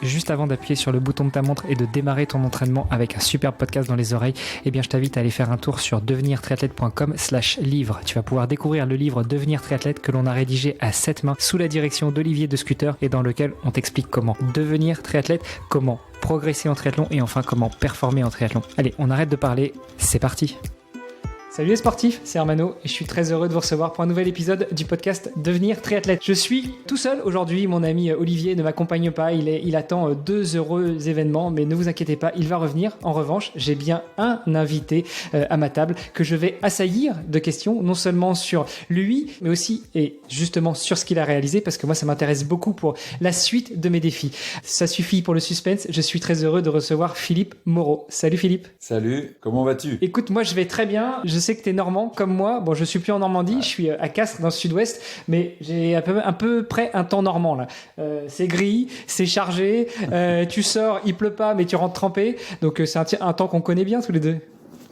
juste avant d'appuyer sur le bouton de ta montre et de démarrer ton entraînement avec un superbe podcast dans les oreilles, eh bien je t'invite à aller faire un tour sur devenirtriathlète.com/livre. Tu vas pouvoir découvrir le livre Devenir triathlète que l'on a rédigé à 7 mains sous la direction d'Olivier de Scooter et dans lequel on t'explique comment devenir triathlète, comment progresser en triathlon et enfin comment performer en triathlon. Allez, on arrête de parler, c'est parti. Salut les sportifs, c'est Hermano et je suis très heureux de vous recevoir pour un nouvel épisode du podcast Devenir triathlète. Je suis tout seul aujourd'hui, mon ami Olivier ne m'accompagne pas, il attend 2 heureux événements, mais ne vous inquiétez pas, il va revenir. En revanche, j'ai bien un invité à ma table que je vais assaillir de questions, non seulement sur lui, mais aussi et justement sur ce qu'il a réalisé, parce que moi ça m'intéresse beaucoup pour la suite de mes défis. Ça suffit pour le suspense, je suis très heureux de recevoir Philippe Moreau. Salut Philippe. Salut, comment vas-tu ? Écoute, moi je vais très bien, je sais que tu es normand comme moi. Bon, je suis plus en Normandie, Je suis à Castres dans le sud-ouest, mais j'ai un peu près un temps normand là. C'est gris, c'est chargé, tu sors, il pleut pas, mais tu rentres trempé. Donc c'est un temps qu'on connaît bien tous les deux.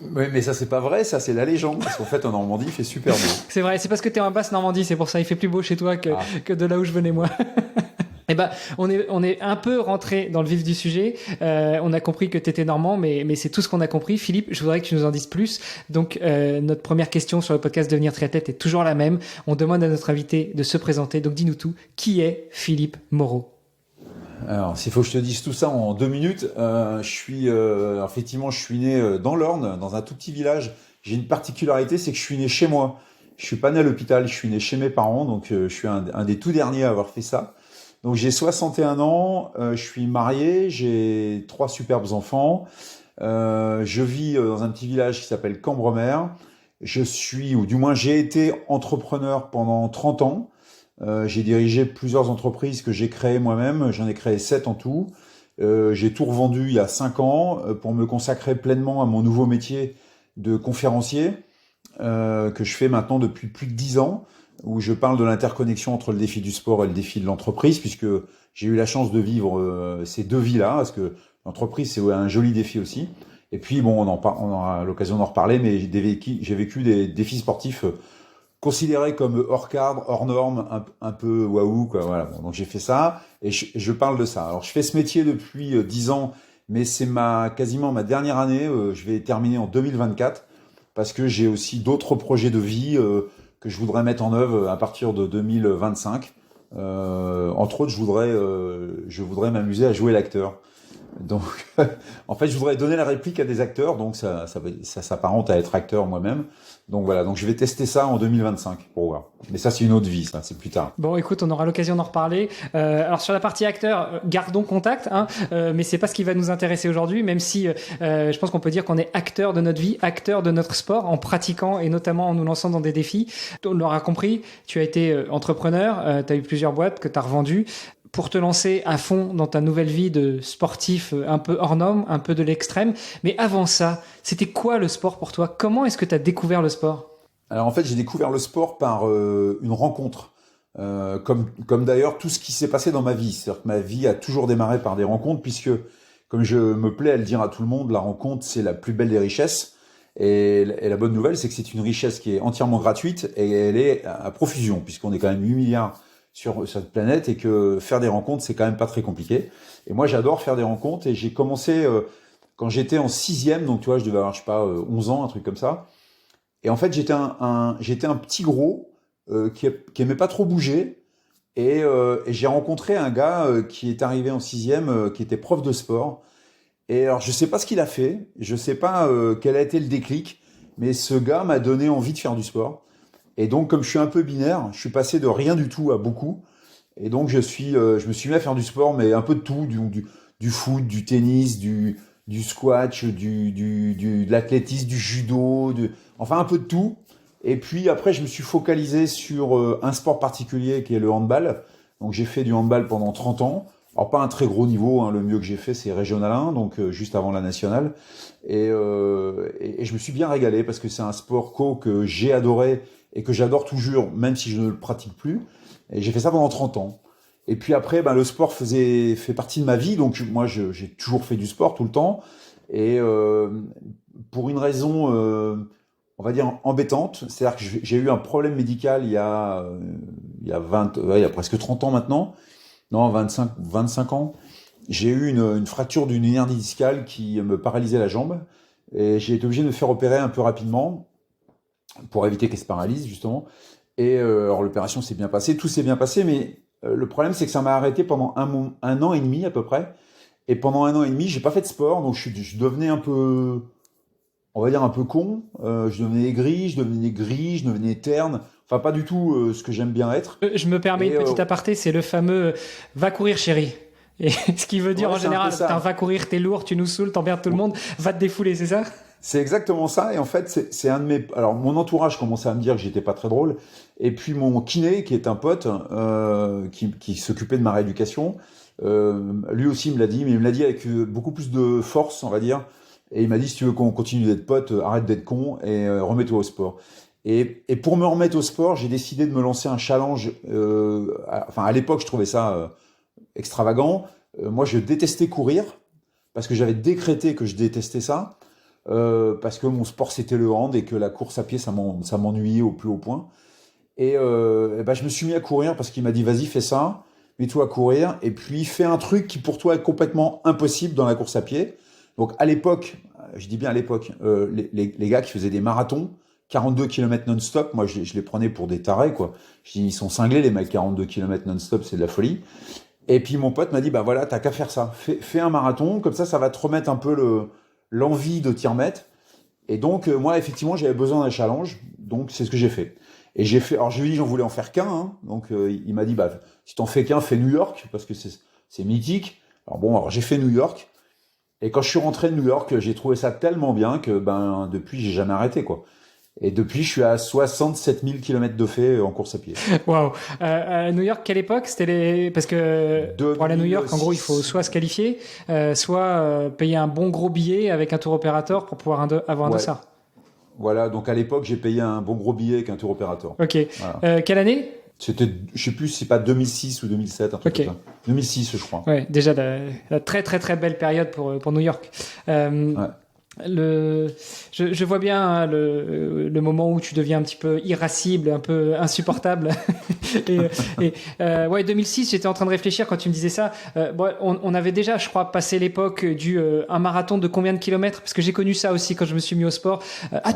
Oui, mais ça c'est pas vrai, ça c'est la légende. Parce qu'en fait en Normandie il fait super beau. C'est vrai, c'est parce que tu es en basse Normandie, c'est pour ça il fait plus beau chez toi que de là où je venais moi. Eh ben, on est un peu rentré dans le vif du sujet. On a compris que tu étais normand, mais c'est tout ce qu'on a compris. Philippe, je voudrais que tu nous en dises plus. Donc, notre première question sur le podcast Devenir triathlète est toujours la même. On demande à notre invité de se présenter. Donc, dis-nous tout. Qui est Philippe Moreau ? Alors, s'il faut que je te dise tout ça en 2 minutes, effectivement, je suis né dans l'Orne, dans un tout petit village. J'ai une particularité, c'est que je suis né chez moi. Je suis pas né à l'hôpital, je suis né chez mes parents, donc je suis un des tout derniers à avoir fait ça. Donc j'ai 61 ans, je suis marié, j'ai 3 superbes enfants, je vis dans un petit village qui s'appelle Cambremer. J'ai été entrepreneur pendant 30 ans. J'ai dirigé plusieurs entreprises que j'ai créées moi-même, j'en ai créé 7 en tout. J'ai tout revendu il y a 5 ans pour me consacrer pleinement à mon nouveau métier de conférencier que je fais maintenant depuis plus de 10 ans. Où je parle de l'interconnexion entre le défi du sport et le défi de l'entreprise, puisque j'ai eu la chance de vivre ces 2 vies-là, parce que l'entreprise, c'est un joli défi aussi. Et puis, bon, on aura l'occasion d'en reparler, mais j'ai vécu des défis sportifs considérés comme hors cadre, hors norme, un peu waouh, quoi. Voilà. Bon, donc j'ai fait ça, et je parle de ça. Alors, je fais ce métier depuis 10 ans, mais c'est quasiment ma dernière année. Je vais terminer en 2024, parce que j'ai aussi d'autres projets de vie que je voudrais mettre en œuvre à partir de 2025. Entre autres, je voudrais m'amuser à jouer l'acteur. Donc, en fait, je voudrais donner la réplique à des acteurs, donc ça s'apparente à être acteur moi-même. Donc voilà, donc je vais tester ça en 2025 pour voir. Mais ça, c'est une autre vie, ça, c'est plus tard. Bon, écoute, on aura l'occasion d'en reparler. Alors sur la partie acteur, gardons contact, mais c'est pas ce qui va nous intéresser aujourd'hui, même si je pense qu'on peut dire qu'on est acteur de notre vie, acteur de notre sport, en pratiquant et notamment en nous lançant dans des défis. On l'aura compris, tu as été entrepreneur, tu as eu plusieurs boîtes que tu as revendues. Pour te lancer à fond dans ta nouvelle vie de sportif un peu hors norme, un peu de l'extrême. Mais avant ça, c'était quoi le sport pour toi ? Comment est-ce que tu as découvert le sport ? Alors en fait, j'ai découvert le sport par une rencontre, comme d'ailleurs tout ce qui s'est passé dans ma vie. C'est-à-dire que ma vie a toujours démarré par des rencontres, puisque, comme je me plais à le dire à tout le monde, la rencontre, c'est la plus belle des richesses. Et la bonne nouvelle, c'est que c'est une richesse qui est entièrement gratuite et elle est à profusion, puisqu'on est quand même 8 milliards sur cette planète et que faire des rencontres, c'est quand même pas très compliqué. Et moi, j'adore faire des rencontres et j'ai commencé quand j'étais en 6e, donc tu vois, je devais avoir, 11 ans, un truc comme ça. Et en fait, j'étais un petit gros qui aimait pas trop bouger et j'ai rencontré un gars qui est arrivé en 6e, qui était prof de sport. Et alors, je sais pas ce qu'il a fait, je sais pas quel a été le déclic, mais ce gars m'a donné envie de faire du sport. Et donc, comme je suis un peu binaire, je suis passé de rien du tout à beaucoup. Et donc, je me suis mis à faire du sport, mais un peu de tout, du foot, du tennis, du squash, de l'athlétisme, du judo, enfin un peu de tout. Et puis après, je me suis focalisé sur un sport particulier qui est le handball. Donc, j'ai fait du handball pendant 30 ans. Alors, pas un très gros niveau, le mieux que j'ai fait, c'est Régional 1, donc juste avant la nationale. Et je me suis bien régalé parce que c'est un sport que j'ai adoré et que j'adore toujours, même si je ne le pratique plus. Et j'ai fait ça pendant 30 ans. Et puis après, le sport fait partie de ma vie, donc moi j'ai toujours fait du sport tout le temps. Et pour une raison, on va dire embêtante, c'est-à-dire que j'ai eu un problème médical il y a presque 30 ans maintenant, non 25 ans. j'ai eu une fracture d'une hernie discale qui me paralysait la jambe. Et j'ai été obligé de me faire opérer un peu rapidement pour éviter qu'elle se paralyse, justement. Et alors l'opération s'est bien passée, tout s'est bien passé, mais le problème c'est que ça m'a arrêté pendant un an et demi à peu près. Et pendant un an et demi, j'ai pas fait de sport, donc je devenais un peu, on va dire un peu con. Je devenais aigri, je devenais terne. Enfin, pas du tout ce que j'aime bien être. Je me permets Et une petite aparté, c'est le fameux va courir chérie. Et ce qui veut dire ouais, en c'est un général, peu ça. putain, va courir, t'es lourd, tu nous saoules, t'emmerdes tout le monde, va te défouler, c'est ça? C'est exactement ça. Et en fait, c'est un de mes. Alors, mon entourage commençait à me dire que j'étais pas très drôle. Et puis, mon kiné, qui est un pote, qui s'occupait de ma rééducation, lui aussi me l'a dit, mais il me l'a dit avec beaucoup plus de force, on va dire. Et il m'a dit, si tu veux qu'on continue d'être potes, arrête d'être con et remets-toi au sport. Et pour me remettre au sport, j'ai décidé de me lancer un challenge. Enfin, à l'époque, je trouvais ça extravagant. Moi, je détestais courir parce que j'avais décrété que je détestais ça. Parce que mon sport c'était le hand et que la course à pied ça m'ennuyait au plus haut point. Et ben, je me suis mis à courir parce qu'il m'a dit vas-y fais ça, mets-toi à courir et puis fais un truc qui pour toi est complètement impossible dans la course à pied. Donc à l'époque, je dis bien à l'époque, les gars qui faisaient des marathons, 42 km non-stop, moi je les prenais pour des tarés quoi. Je dis ils sont cinglés les mecs, 42 km non-stop c'est de la folie. Et puis mon pote m'a dit bah voilà t'as qu'à faire ça, fais un marathon, comme ça va te remettre un peu l'envie de t'y remettre. Et donc, moi, effectivement, j'avais besoin d'un challenge. Donc, c'est ce que j'ai fait. Et j'ai fait, alors je lui ai dit, j'en voulais en faire qu'un. Hein. Donc, il m'a dit, bah, si t'en fais qu'un, fais New York, parce que c'est mythique. Alors j'ai fait New York. Et quand je suis rentré de New York, j'ai trouvé ça tellement bien que, ben, depuis, j'ai jamais arrêté, quoi. Et depuis, je suis à 67 000 km de fait en course à pied. Waouh. À New York, quelle époque? Parce que pour aller à New York, en gros, il faut soit se qualifier, soit payer un bon gros billet avec un tour opérateur pour pouvoir avoir un Ouais. dossard. Voilà. Donc, à l'époque, j'ai payé un bon gros billet avec un tour opérateur. Ok. Voilà. Quelle année? C'était, je sais plus si c'est pas 2006 ou 2007, un truc comme ça. 2006, je crois. Ouais, déjà la très très très belle période pour New York. Ouais. Je vois bien hein, le moment où tu deviens un petit peu irascible, un peu insupportable. Ouais, 2006, j'étais en train de réfléchir quand tu me disais ça. Bon, on avait déjà, je crois, passé l'époque du un marathon de combien de kilomètres? Parce que j'ai connu ça aussi quand je me suis mis au sport.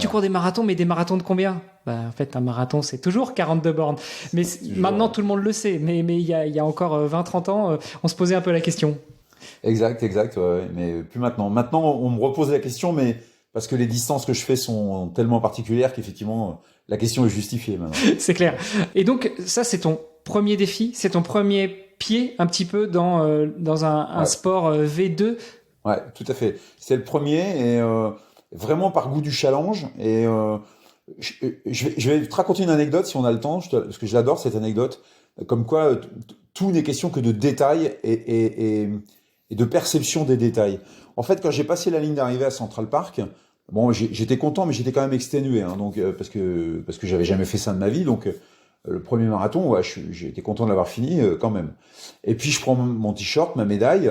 Tu cours des marathons, mais des marathons de combien? Bah, en fait, un marathon, c'est toujours 42 bornes. Mais maintenant, tout le monde le sait. Mais il y a encore 20-30 ans, on se posait un peu la question. Exact, ouais, mais plus maintenant. Maintenant, on me repose la question, mais parce que les distances que je fais sont tellement particulières qu'effectivement, la question est justifiée maintenant. C'est clair. Et donc, ça, c'est ton premier défi, c'est ton premier pied un petit peu dans un sport V2. Ouais, tout à fait. C'est le premier et vraiment par goût du challenge. Et je vais te raconter une anecdote si on a le temps, parce que je l'adore cette anecdote. Comme quoi, tout n'est question que de détails et de perception des détails. En fait, quand j'ai passé la ligne d'arrivée à Central Park, bon, j'étais content, mais j'étais quand même exténué, hein, donc parce que j'avais jamais fait ça de ma vie, donc le premier marathon, ouais, j'ai été content de l'avoir fini quand même. Et puis je prends mon t-shirt, ma médaille,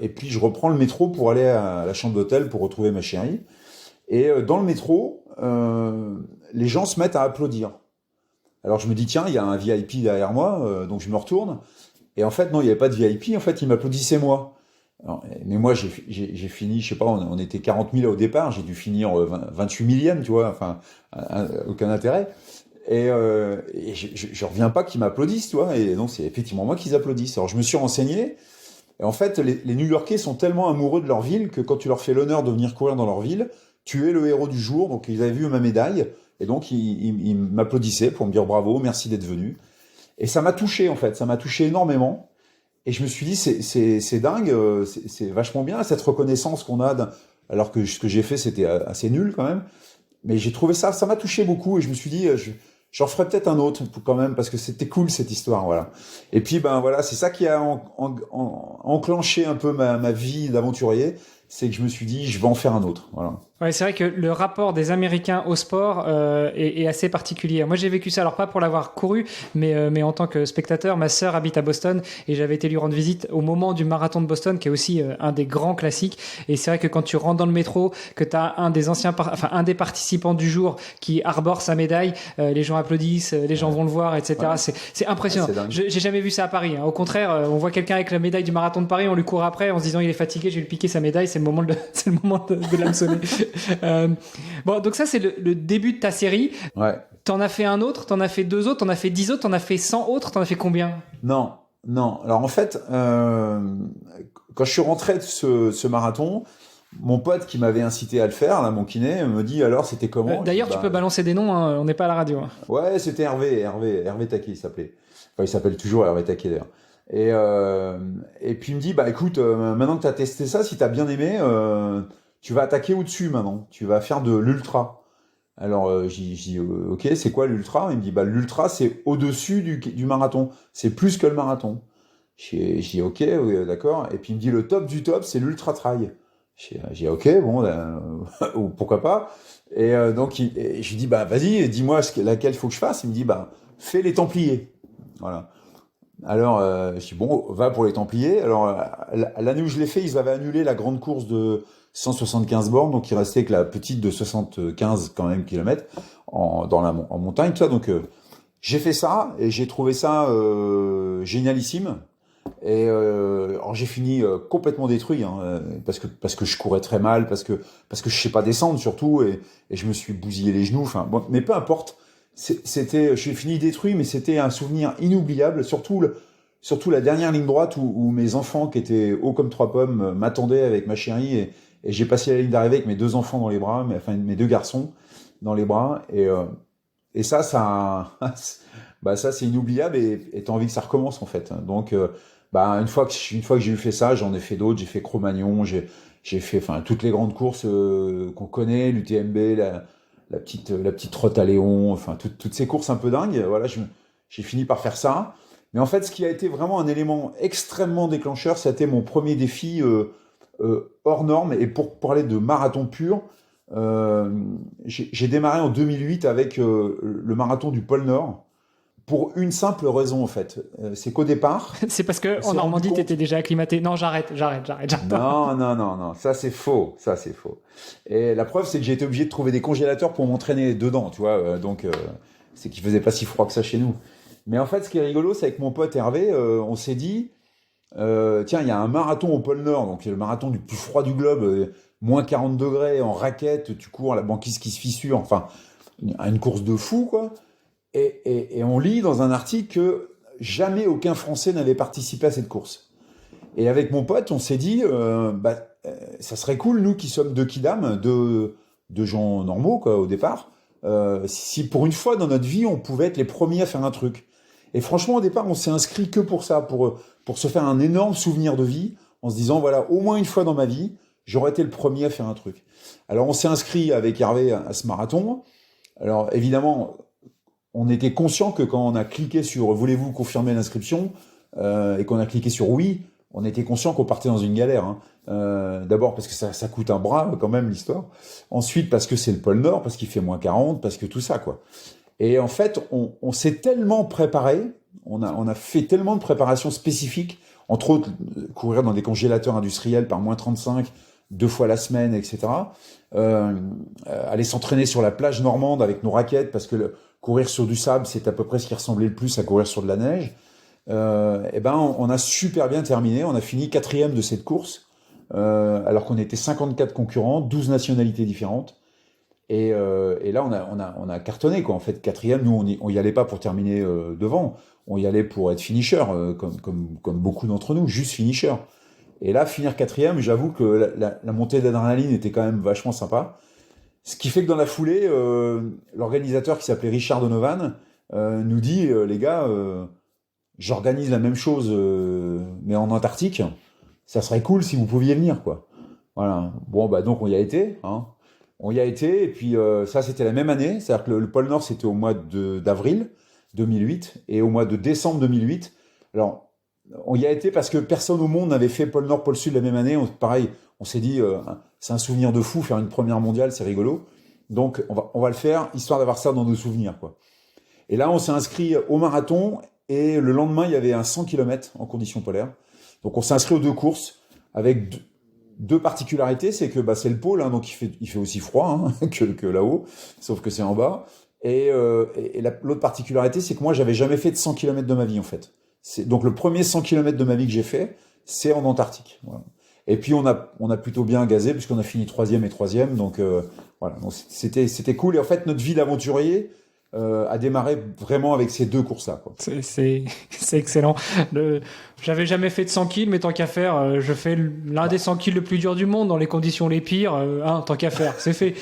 et puis je reprends le métro pour aller à la chambre d'hôtel pour retrouver ma chérie. Et dans le métro, les gens se mettent à applaudir. Alors je me dis tiens, il y a un VIP derrière moi, donc je me retourne. Et en fait, non, il n'y avait pas de VIP. En fait, il m'applaudissait moi. Alors, mais moi, j'ai fini, je sais pas, on était 40 000 au départ. J'ai dû finir 28 millième, tu vois. Enfin, aucun intérêt. Et je reviens pas qu'ils m'applaudissent, tu vois. Et non, c'est effectivement moi qu'ils applaudissent. Alors, je me suis renseigné. Et en fait, les New-Yorkais sont tellement amoureux de leur ville que quand tu leur fais l'honneur de venir courir dans leur ville, tu es le héros du jour. Donc, ils avaient vu ma médaille. Et donc, ils m'applaudissaient pour me dire bravo, merci d'être venu. Et ça m'a touché en fait, ça m'a touché énormément. Et je me suis dit c'est dingue, c'est vachement bien cette reconnaissance qu'on a, alors que ce que j'ai fait c'était assez nul quand même. Mais j'ai trouvé ça m'a touché beaucoup et je me suis dit j'en ferai peut-être un autre quand même parce que c'était cool cette histoire, voilà. Et puis ben voilà, c'est ça qui a enclenché un peu ma vie d'aventurier, c'est que je me suis dit je vais en faire un autre, voilà. Ouais, c'est vrai que le rapport des Américains au sport est assez particulier. Moi, j'ai vécu ça, alors pas pour l'avoir couru, mais en tant que spectateur. Ma sœur habite à Boston et j'avais été lui rendre visite au moment du marathon de Boston, qui est aussi un des grands classiques. Et c'est vrai que quand tu rentres dans le métro, que tu as un des participants du jour qui arbore sa médaille, les gens applaudissent, les gens vont le voir, etc. Ouais. C'est impressionnant. J'ai jamais vu ça à Paris. Hein. Au contraire, on voit quelqu'un avec la médaille du marathon de Paris, on lui court après en se disant il est fatigué, je vais lui piquer sa médaille. C'est le moment c'est le moment de l'hameçonner. Bon, donc ça, c'est le début de ta série. Ouais. T'en as fait un autre, t'en as fait 2 autres, t'en as fait 10 autres, t'en as fait 100 autres, t'en as fait combien? Non, non. Alors en fait, quand je suis rentré de ce marathon, mon pote qui m'avait incité à le faire, là, mon kiné, me dit alors c'était comment? D'ailleurs, tu peux balancer des noms, hein, on n'est pas à la radio. Hein. Ouais, c'était Hervé Taquet, il s'appelait. Enfin, il s'appelle toujours Hervé Taquet d'ailleurs. Et puis il me dit, bah écoute, maintenant que tu as testé ça, si tu as bien aimé, tu vas attaquer au-dessus maintenant. Tu vas faire de l'ultra. Alors j'ai dit, ok, c'est quoi l'ultra? Il me dit, bah l'ultra c'est au-dessus du marathon. C'est plus que le marathon. J'ai dit, ok, oui, d'accord. Et puis il me dit, le top du top, c'est l'ultra trail. J'ai dit, ok, bon, pourquoi pas. Donc et je lui dis, bah vas-y, dis-moi laquelle faut que je fasse. Il me dit, bah fais les Templiers. Voilà. Alors, je dis, bon, va pour les Templiers. Alors, l'année où je l'ai fait, ils avaient annulé la grande course de 175 bornes, donc il restait que la petite de 75 quand même kilomètres en montagne, tout ça. Donc, j'ai fait ça et j'ai trouvé ça génialissime. Alors j'ai fini complètement détruit, hein, parce que je courais très mal, parce que je sais pas descendre surtout, et je me suis bousillé les genoux. Enfin, bon, mais peu importe. Je suis fini détruit, mais c'était un souvenir inoubliable, surtout la dernière ligne droite où mes enfants qui étaient hauts comme 3 pommes m'attendaient avec ma chérie, et j'ai passé la ligne d'arrivée avec mes 2 enfants dans les bras, mes 2 garçons dans les bras, et bah ça c'est inoubliable, et t'as envie que ça recommence en fait. Donc bah une fois que j'ai eu fait ça, j'en ai fait d'autres, j'ai fait Cro-Magnon, j'ai fait toutes les grandes courses qu'on connaît, l'UTMB, la petite trotte à Léon, toutes ces courses un peu dingues. Voilà, j'ai fini par faire ça. Mais en fait, ce qui a été vraiment un élément extrêmement déclencheur, c'était mon premier défi hors norme. Et pour parler de marathon pur, j'ai démarré en 2008 avec le marathon du pôle Nord. Pour une simple raison, en fait. C'est qu'au départ... C'est parce qu'en Normandie, t'étais déjà acclimaté. Non, j'arrête. Non. Ça, c'est faux. Et la preuve, c'est que j'ai été obligé de trouver des congélateurs pour m'entraîner dedans, tu vois. Donc, c'est qu'il faisait pas si froid que ça chez nous. Mais en fait, ce qui est rigolo, c'est avec mon pote Hervé, on s'est dit, tiens, il y a un marathon au pôle Nord, donc le marathon du plus froid du globe, moins 40 degrés, en raquette, tu cours, la banquise qui se fissure, enfin, une course de fou, quoi. Et on lit dans un article que jamais aucun Français n'avait participé à cette course. Et avec mon pote, on s'est dit, ça serait cool, nous qui sommes deux kidam, de gens normaux, quoi, au départ, si pour une fois dans notre vie, on pouvait être les premiers à faire un truc. Et franchement, au départ, on s'est inscrit que pour ça, pour se faire un énorme souvenir de vie, en se disant, voilà, au moins une fois dans ma vie, j'aurais été le premier à faire un truc. Alors, on s'est inscrit avec Hervé à ce marathon. Alors, évidemment, on était conscient que quand on a cliqué sur « Voulez-vous confirmer l'inscription ?» et qu'on a cliqué sur « Oui », on était conscient qu'on partait dans une galère. Hein. D'abord parce que ça coûte un bras quand même, l'histoire. Ensuite parce que c'est le pôle Nord, parce qu'il fait moins 40, parce que tout ça, quoi. Et en fait, on s'est tellement préparé, on a fait tellement de préparations spécifiques, entre autres courir dans des congélateurs industriels par moins 35, 2 fois la semaine, etc. Aller s'entraîner sur la plage normande avec nos raquettes, parce que courir sur du sable, c'est à peu près ce qui ressemblait le plus à courir sur de la neige. On a super bien terminé. On a fini 4e de cette course, alors qu'on était 54 concurrents, 12 nationalités différentes. Et là, on a cartonné, quoi. En fait, 4e, nous, on y allait pas pour terminer devant. On y allait pour être finisher, comme beaucoup d'entre nous, juste finisher. Et là, finir 4e, j'avoue que la montée d'adrénaline était quand même vachement sympa. Ce qui fait que dans la foulée, l'organisateur qui s'appelait Richard Donovan nous dit, les gars, j'organise la même chose, mais en Antarctique. Ça serait cool si vous pouviez venir, quoi. Voilà. Bon, bah donc on y a été. Hein. On y a été, et puis ça, c'était la même année. C'est-à-dire que le pôle Nord, c'était au mois d'avril 2008, et au mois de décembre 2008. Alors, on y a été parce que personne au monde n'avait fait pôle Nord, pôle Sud la même année. Pareil, on s'est dit, c'est un souvenir de fou, faire une première mondiale, c'est rigolo. Donc, on va le faire, histoire d'avoir ça dans nos souvenirs, quoi. Et là, on s'est inscrit au marathon, et le lendemain, il y avait un 100 km en conditions polaires. Donc, on s'est inscrit aux 2 courses, avec deux particularités, c'est que c'est le pôle, hein, donc il fait aussi froid hein, que là-haut, sauf que c'est en bas. Et l'autre particularité, c'est que moi, j'avais jamais fait de 100 km de ma vie, en fait. Donc, le premier 100 km de ma vie que j'ai fait, c'est en Antarctique. Voilà. Et puis, on a plutôt bien gazé, puisqu'on a fini 3e et 3e. Donc, voilà. Donc, c'était cool. Et en fait, notre vie d'aventurier a démarré vraiment avec ces 2 courses-là, quoi. C'est excellent. J'avais jamais fait de 100 kills, mais tant qu'à faire, je fais l'un des 100 kills le plus dur du monde dans les conditions les pires. Tant qu'à faire, c'est fait.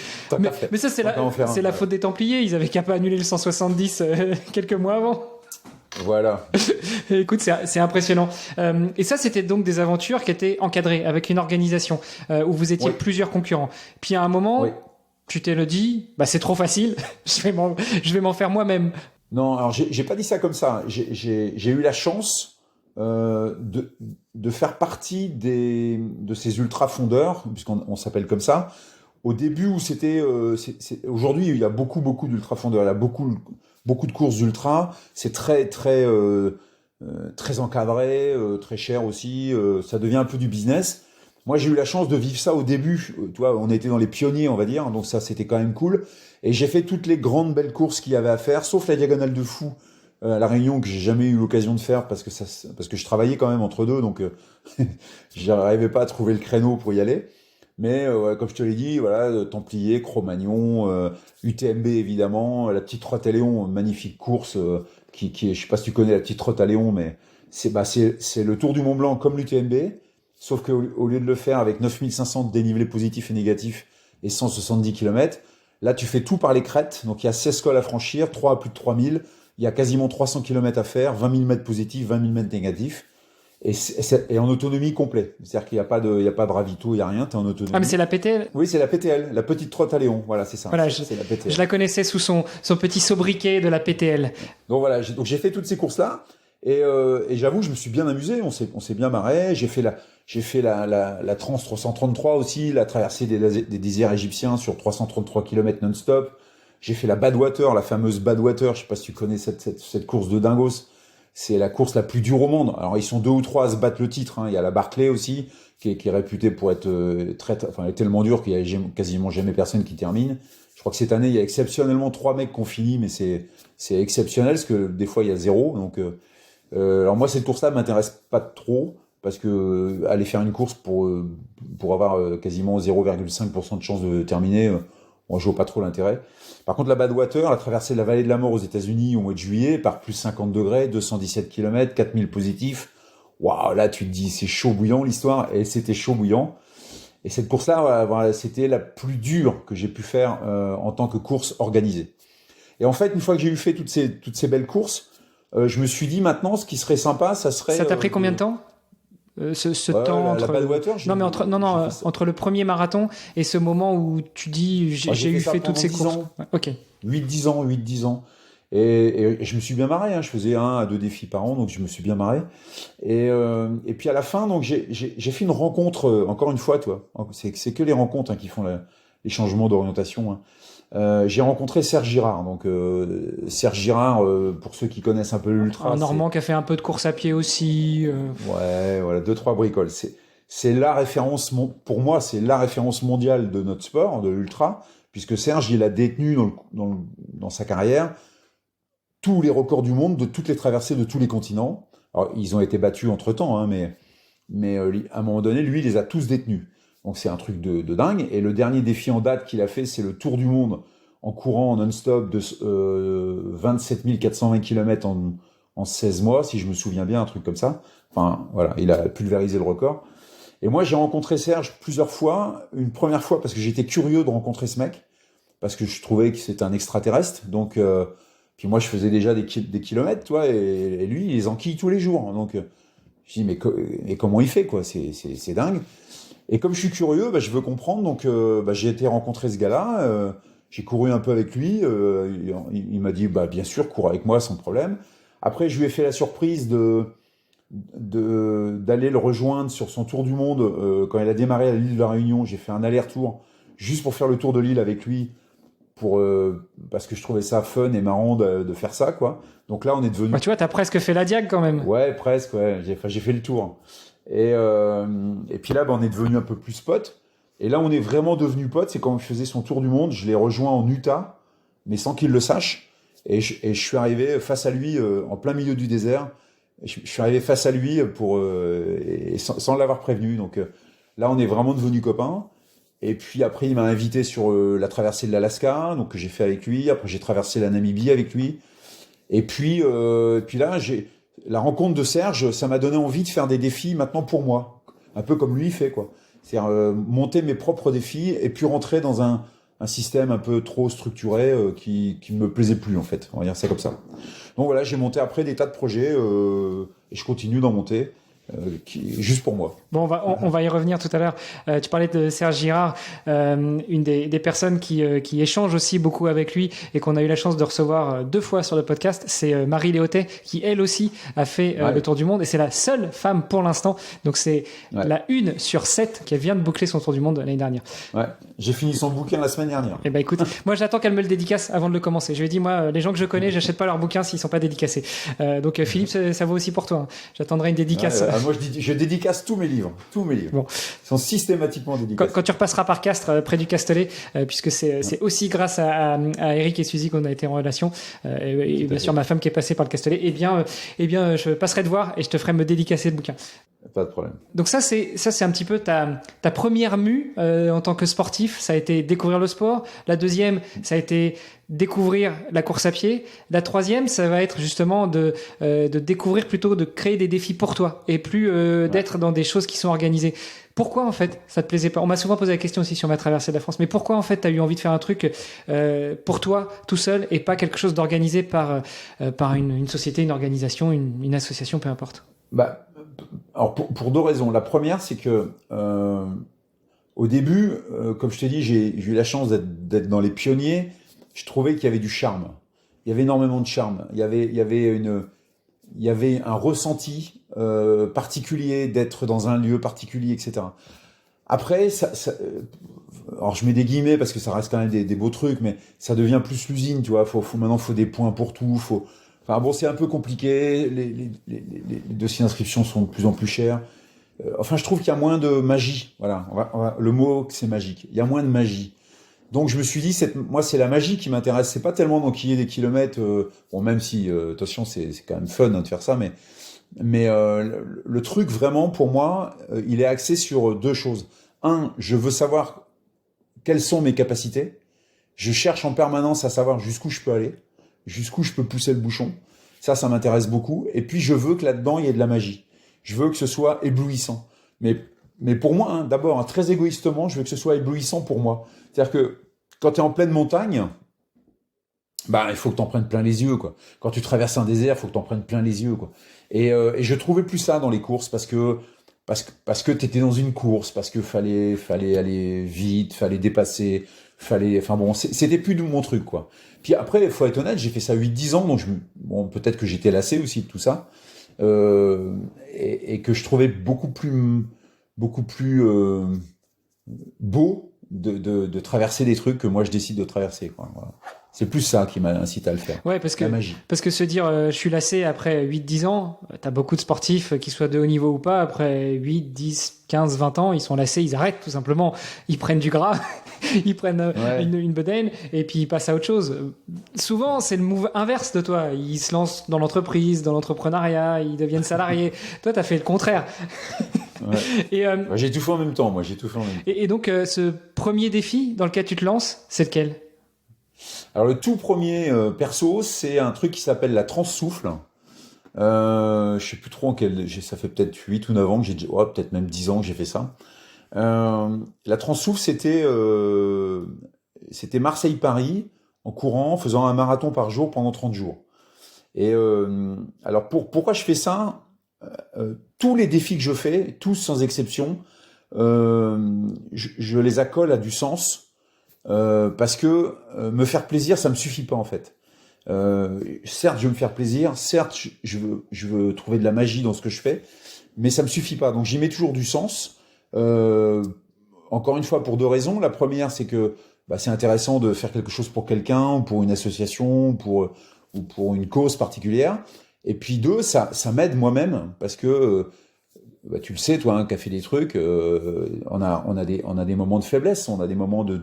mais ça, c'est la faute des Templiers. Ils avaient qu'à pas annuler le 170 quelques mois avant. Voilà. Écoute, c'est impressionnant. Et ça, c'était donc des aventures qui étaient encadrées avec une organisation où vous étiez plusieurs concurrents. Puis à un moment, tu t'es dit, c'est trop facile, je vais m'en faire moi-même. Non, alors j'ai pas dit ça comme ça. J'ai eu la chance de faire partie de ces ultra fondeurs, puisqu'on s'appelle comme ça. Au début où aujourd'hui il y a beaucoup d'ultra fondeurs, il y a beaucoup de courses ultra. C'est très très encadré, très cher aussi. Ça devient un peu du business. Moi, j'ai eu la chance de vivre ça au début. Tu vois, on était dans les pionniers, on va dire, donc ça, c'était quand même cool. Et j'ai fait toutes les grandes belles courses qu'il y avait à faire, sauf la Diagonale de Fou à La Réunion, que j'ai jamais eu l'occasion de faire parce que je travaillais quand même entre deux, donc j'arrivais pas à trouver le créneau pour y aller. Mais comme je te l'ai dit, voilà, Templiers, Cro-Magnon, UTMB évidemment, la petite Trotte à Léon, magnifique course qui est, je sais pas si tu connais la petite Trotte à Léon, mais c'est le Tour du Mont Blanc comme l'UTMB. Sauf qu'au lieu de le faire avec 9500 de dénivelé positif et négatif et 170 km, là, tu fais tout par les crêtes. Donc, il y a 16 cols à franchir, 3 à plus de 3000. Il y a quasiment 300 km à faire, 20 000 mètres positifs, 20 000 mètres négatifs. Et en autonomie complète. C'est-à-dire qu'il n'y a pas de ravito, il n'y a rien, tu es en autonomie. Ah, mais c'est la PTL? Oui, c'est la PTL, la petite Trotte à Léon. Voilà, c'est ça. Voilà, c'est la PTL. Je la connaissais sous son petit sobriquet de la PTL. Donc voilà, j'ai fait toutes ces courses-là. Et j'avoue, je me suis bien amusé, on s'est bien marré. J'ai fait la Trans 333 aussi, la traversée des déserts égyptiens sur 333 km non-stop. J'ai fait la Badwater, la fameuse Badwater, je sais pas si tu connais cette course de dingos. C'est la course la plus dure au monde. Alors ils sont 2 ou 3 à se battre le titre, hein. Il y a la Barclay aussi, qui est réputée pour être elle est tellement dure qu'il y a quasiment jamais personne qui termine. Je crois que cette année, il y a exceptionnellement 3 mecs qui ont fini, mais c'est exceptionnel, parce que des fois il y a 0, donc alors moi cette course-là m'intéresse pas trop parce que aller faire une course pour avoir quasiment 0,5% de chance de terminer, moi je vois pas trop l'intérêt. Par contre la Badwater, la traversée de la vallée de la mort aux États-Unis au mois de juillet par plus 50 degrés, 217 km, 4000 positifs. Waouh, là tu te dis c'est chaud bouillant l'histoire, et c'était chaud bouillant. Et cette course-là, voilà, c'était la plus dure que j'ai pu faire en tant que course organisée. Et en fait, une fois que j'ai eu fait toutes ces belles courses, je me suis dit maintenant, ce qui serait sympa, ça serait. Ça t'a pris combien de temps temps entre. La Badwater, non, mais entre le premier marathon et ce moment où tu dis j'ai fait toutes ces courses. Ouais, ok. 8-10 ans. Et je me suis bien marré, hein. Je faisais 1 à 2 défis par an, donc je me suis bien marré. Et puis à la fin, donc j'ai fait une rencontre, encore une fois, toi. C'est que les rencontres qui font les changements d'orientation, hein. J'ai rencontré Serge Girard. Donc Serge Girard, pour ceux qui connaissent un peu l'ultra, un Normand qui a fait un peu de course à pied aussi. Ouais, voilà, 2-3 bricoles. C'est la référence, pour moi, c'est la référence mondiale de notre sport, de l'ultra, puisque Serge, il a détenu dans sa carrière tous les records du monde de toutes les traversées de tous les continents. Alors, ils ont été battus entre-temps, hein, mais à un moment donné, lui, il les a tous détenus. Donc c'est un truc de dingue. Et le dernier défi en date qu'il a fait, c'est le Tour du Monde en courant non-stop de 27 420 km en 16 mois, si je me souviens bien, un truc comme ça. Enfin, voilà, il a pulvérisé le record. Et moi, j'ai rencontré Serge plusieurs fois. Une première fois parce que j'étais curieux de rencontrer ce mec, parce que je trouvais que c'était un extraterrestre. Donc, puis moi, je faisais déjà des kilomètres, toi, et lui, il les enquille tous les jours. Donc, je dis, mais comment il fait, quoi? C'est dingue. Et comme je suis curieux, je veux comprendre, donc j'ai été rencontrer ce gars-là, j'ai couru un peu avec lui, il m'a dit bien sûr, cours avec moi sans problème. Après, je lui ai fait la surprise de d'aller le rejoindre sur son tour du monde. Quand il a démarré à l'île de la Réunion, j'ai fait un aller-retour juste pour faire le tour de l'île avec lui, parce que je trouvais ça fun et marrant de faire ça, quoi. Donc là, on est devenu... Bah, tu vois, t'as presque fait la diag quand même. Ouais, presque, ouais. J'ai fait le tour. Et puis là, on est devenu un peu plus potes. Et là, on est vraiment devenus potes. C'est quand il faisait son tour du monde. Je l'ai rejoint en Utah, mais sans qu'il le sache. Et je suis arrivé face à lui, en plein milieu du désert. Je suis arrivé face à lui et sans l'avoir prévenu. Donc là, on est vraiment devenus copains. Et puis après, il m'a invité sur la traversée de l'Alaska, donc que j'ai fait avec lui. Après, j'ai traversé la Namibie avec lui. Et puis là, la rencontre de Serge, ça m'a donné envie de faire des défis maintenant pour moi, un peu comme lui il fait, quoi. C'est-à-dire monter mes propres défis et puis rentrer dans un système un peu trop structuré qui me plaisait plus, en fait. On va dire ça comme ça. Donc voilà, j'ai monté après des tas de projets et je continue d'en monter. Juste pour moi. Bon, on va y revenir tout à l'heure. Tu parlais de Serge Girard, une des personnes qui échange aussi beaucoup avec lui et qu'on a eu la chance de recevoir 2 fois sur le podcast. C'est Marie Léotet qui, elle aussi, a fait le tour du monde et c'est la seule femme pour l'instant. Donc c'est la 1 sur 7 qui vient de boucler son tour du monde l'année dernière. Ouais, j'ai fini son bouquin la semaine dernière. Eh ben écoute, moi j'attends qu'elle me le dédicace avant de le commencer. Je lui ai dit, moi, les gens que je connais, j'achète pas leurs bouquins s'ils sont pas dédicacés. Donc Philippe, ça vaut aussi pour toi. Hein. J'attendrai une dédicace. Moi, je dédicace tous mes livres. Tous mes livres. Bon. Ils sont systématiquement dédicacés. Quand tu repasseras par Castres, près du Castellet, puisque c'est aussi grâce à Eric et Suzy qu'on a été en relation, et bien sûr ma femme qui est passée par le Castellet, eh bien, je passerai te voir et je te ferai me dédicacer le bouquin. Pas de problème. Donc ça c'est un petit peu ta première mue en tant que sportif. Ça a été découvrir le sport. La deuxième, ça a été découvrir la course à pied. La troisième, ça va être justement de découvrir, plutôt de créer des défis pour toi et plus d'être dans des choses qui sont organisées. Pourquoi en fait ça te plaisait pas? On m'a souvent posé la question aussi sur ma traversée de la France, mais pourquoi en fait tu as eu envie de faire un truc pour toi tout seul et pas quelque chose d'organisé par une société, une organisation, une association, peu importe? Alors pour 2 raisons. La première, c'est que au début, comme je t'ai dit, j'ai eu la chance d'être dans les pionniers. Je trouvais qu'il y avait du charme. Il y avait énormément de charme. Il y avait un ressenti particulier d'être dans un lieu particulier, etc. Après, alors je mets des guillemets parce que ça reste quand même des beaux trucs, mais ça devient plus l'usine, tu vois. Maintenant, faut des points pour tout. Enfin bon, c'est un peu compliqué. Les dossiers d'inscription sont de plus en plus chers. Enfin, je trouve qu'il y a moins de magie. Voilà, le mot, c'est magique. Il y a moins de magie. Donc je me suis dit, moi c'est la magie qui m'intéresse. C'est pas tellement d'enquiller des kilomètres. Bon, même si, attention, c'est quand même fun de faire ça, mais le truc vraiment pour moi, il est axé sur 2 choses. Je veux savoir quelles sont mes capacités. Je cherche en permanence à savoir jusqu'où je peux aller, jusqu'où je peux pousser le bouchon. Ça m'intéresse beaucoup. Et puis je veux que là-dedans il y ait de la magie. Je veux que ce soit éblouissant. Mais pour moi, d'abord, très égoïstement, je veux que ce soit éblouissant pour moi. C'est-à-dire que quand tu es en pleine montagne, il faut que tu en prennes plein les yeux, quoi. Quand tu traverses un désert, il faut que tu en prennes plein les yeux, quoi. Et je trouvais plus ça dans les courses parce que tu étais dans une course, parce que fallait aller vite, fallait dépasser, c'était plus de mon truc, quoi. Puis après, il faut être honnête, j'ai fait ça 8-10 ans, donc peut-être que j'étais lassé aussi de tout ça. Et que je trouvais beaucoup plus beau de traverser des trucs que moi je décide de traverser, quoi. Voilà. C'est plus ça qui m'a incité à le faire. Ouais, parce que se dire je suis lassé après 8-10 ans, t'as beaucoup de sportifs qui soient de haut niveau ou pas, après 8, 10, 15, 20 ans, ils sont lassés, ils arrêtent tout simplement, ils prennent du gras, ils prennent une bedaine et puis ils passent à autre chose. Souvent, c'est le move inverse de toi, ils se lancent dans l'entreprise, dans l'entrepreneuriat, ils deviennent salariés. Toi, t'as fait le contraire. Ouais. Et j'ai tout fait en même temps, Et donc, ce premier défi dans lequel tu te lances, c'est lequel? Alors le tout premier perso, c'est un truc qui s'appelle la Transsouffle. Je sais plus trop ça fait peut-être 8 ou 9 ans que peut-être même 10 ans que j'ai fait ça. La Transsouffle, c'était Marseille-Paris en courant, en faisant un marathon par jour pendant 30 jours. Et alors pourquoi je fais ça? Tous les défis que je fais, tous sans exception, je les accole à du sens. Parce que me faire plaisir, ça me suffit pas en fait. Certes, je veux me faire plaisir. Certes, je veux trouver de la magie dans ce que je fais, mais ça me suffit pas. Donc, j'y mets toujours du sens. Encore une fois, pour 2 raisons. La première, c'est que c'est intéressant de faire quelque chose pour quelqu'un, ou pour une association, ou pour une cause particulière. Et puis 2, ça m'aide moi-même, parce que tu le sais, toi, hein, qui as fait des trucs, on a des moments de faiblesse, on a des moments de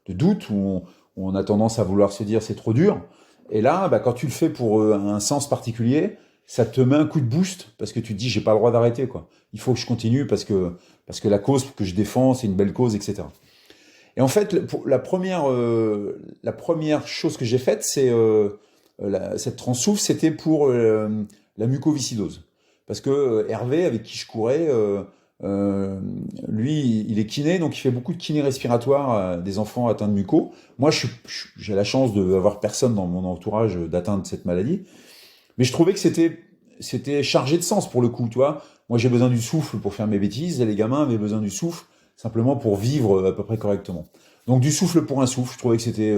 doute où on a tendance à vouloir se dire c'est trop dur. Et là, quand tu le fais pour un sens particulier, ça te met un coup de boost, parce que tu te dis j'ai pas le droit d'arrêter, quoi. Il faut que je continue parce que la cause que je défends, c'est une belle cause, etc. Et en fait, la première chose que j'ai faite, c'est cette transouffle, c'était pour la mucoviscidose. Parce que Hervé, avec qui je courais, lui, il est kiné, donc il fait beaucoup de kiné respiratoire des enfants atteints de muco. Moi, j'ai la chance d'avoir personne dans mon entourage d'atteindre cette maladie. Mais je trouvais que c'était chargé de sens pour le coup, tu vois. Moi, j'ai besoin du souffle pour faire mes bêtises, et les gamins avaient besoin du souffle simplement pour vivre à peu près correctement. Donc du souffle pour un souffle, je trouvais que c'était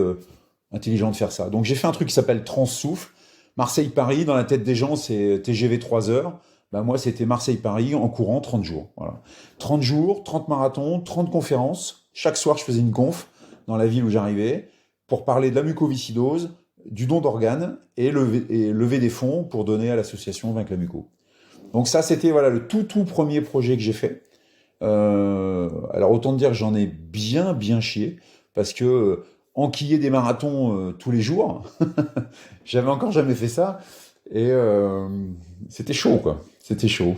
intelligent de faire ça. Donc j'ai fait un truc qui s'appelle Trans-Souffle. Marseille-Paris, dans la tête des gens, c'est TGV 3 heures. Moi, c'était Marseille-Paris en courant 30 jours. Voilà. 30 jours, 30 marathons, 30 conférences. Chaque soir, je faisais une conf dans la ville où j'arrivais pour parler de la mucoviscidose, du don d'organes et lever des fonds pour donner à l'association Vaincre la muco. Donc ça, c'était le tout premier projet que j'ai fait. Alors autant te dire que j'en ai bien chié, parce que enquiller des marathons tous les jours, j'avais encore jamais fait ça, et c'était chaud, quoi. C'était chaud.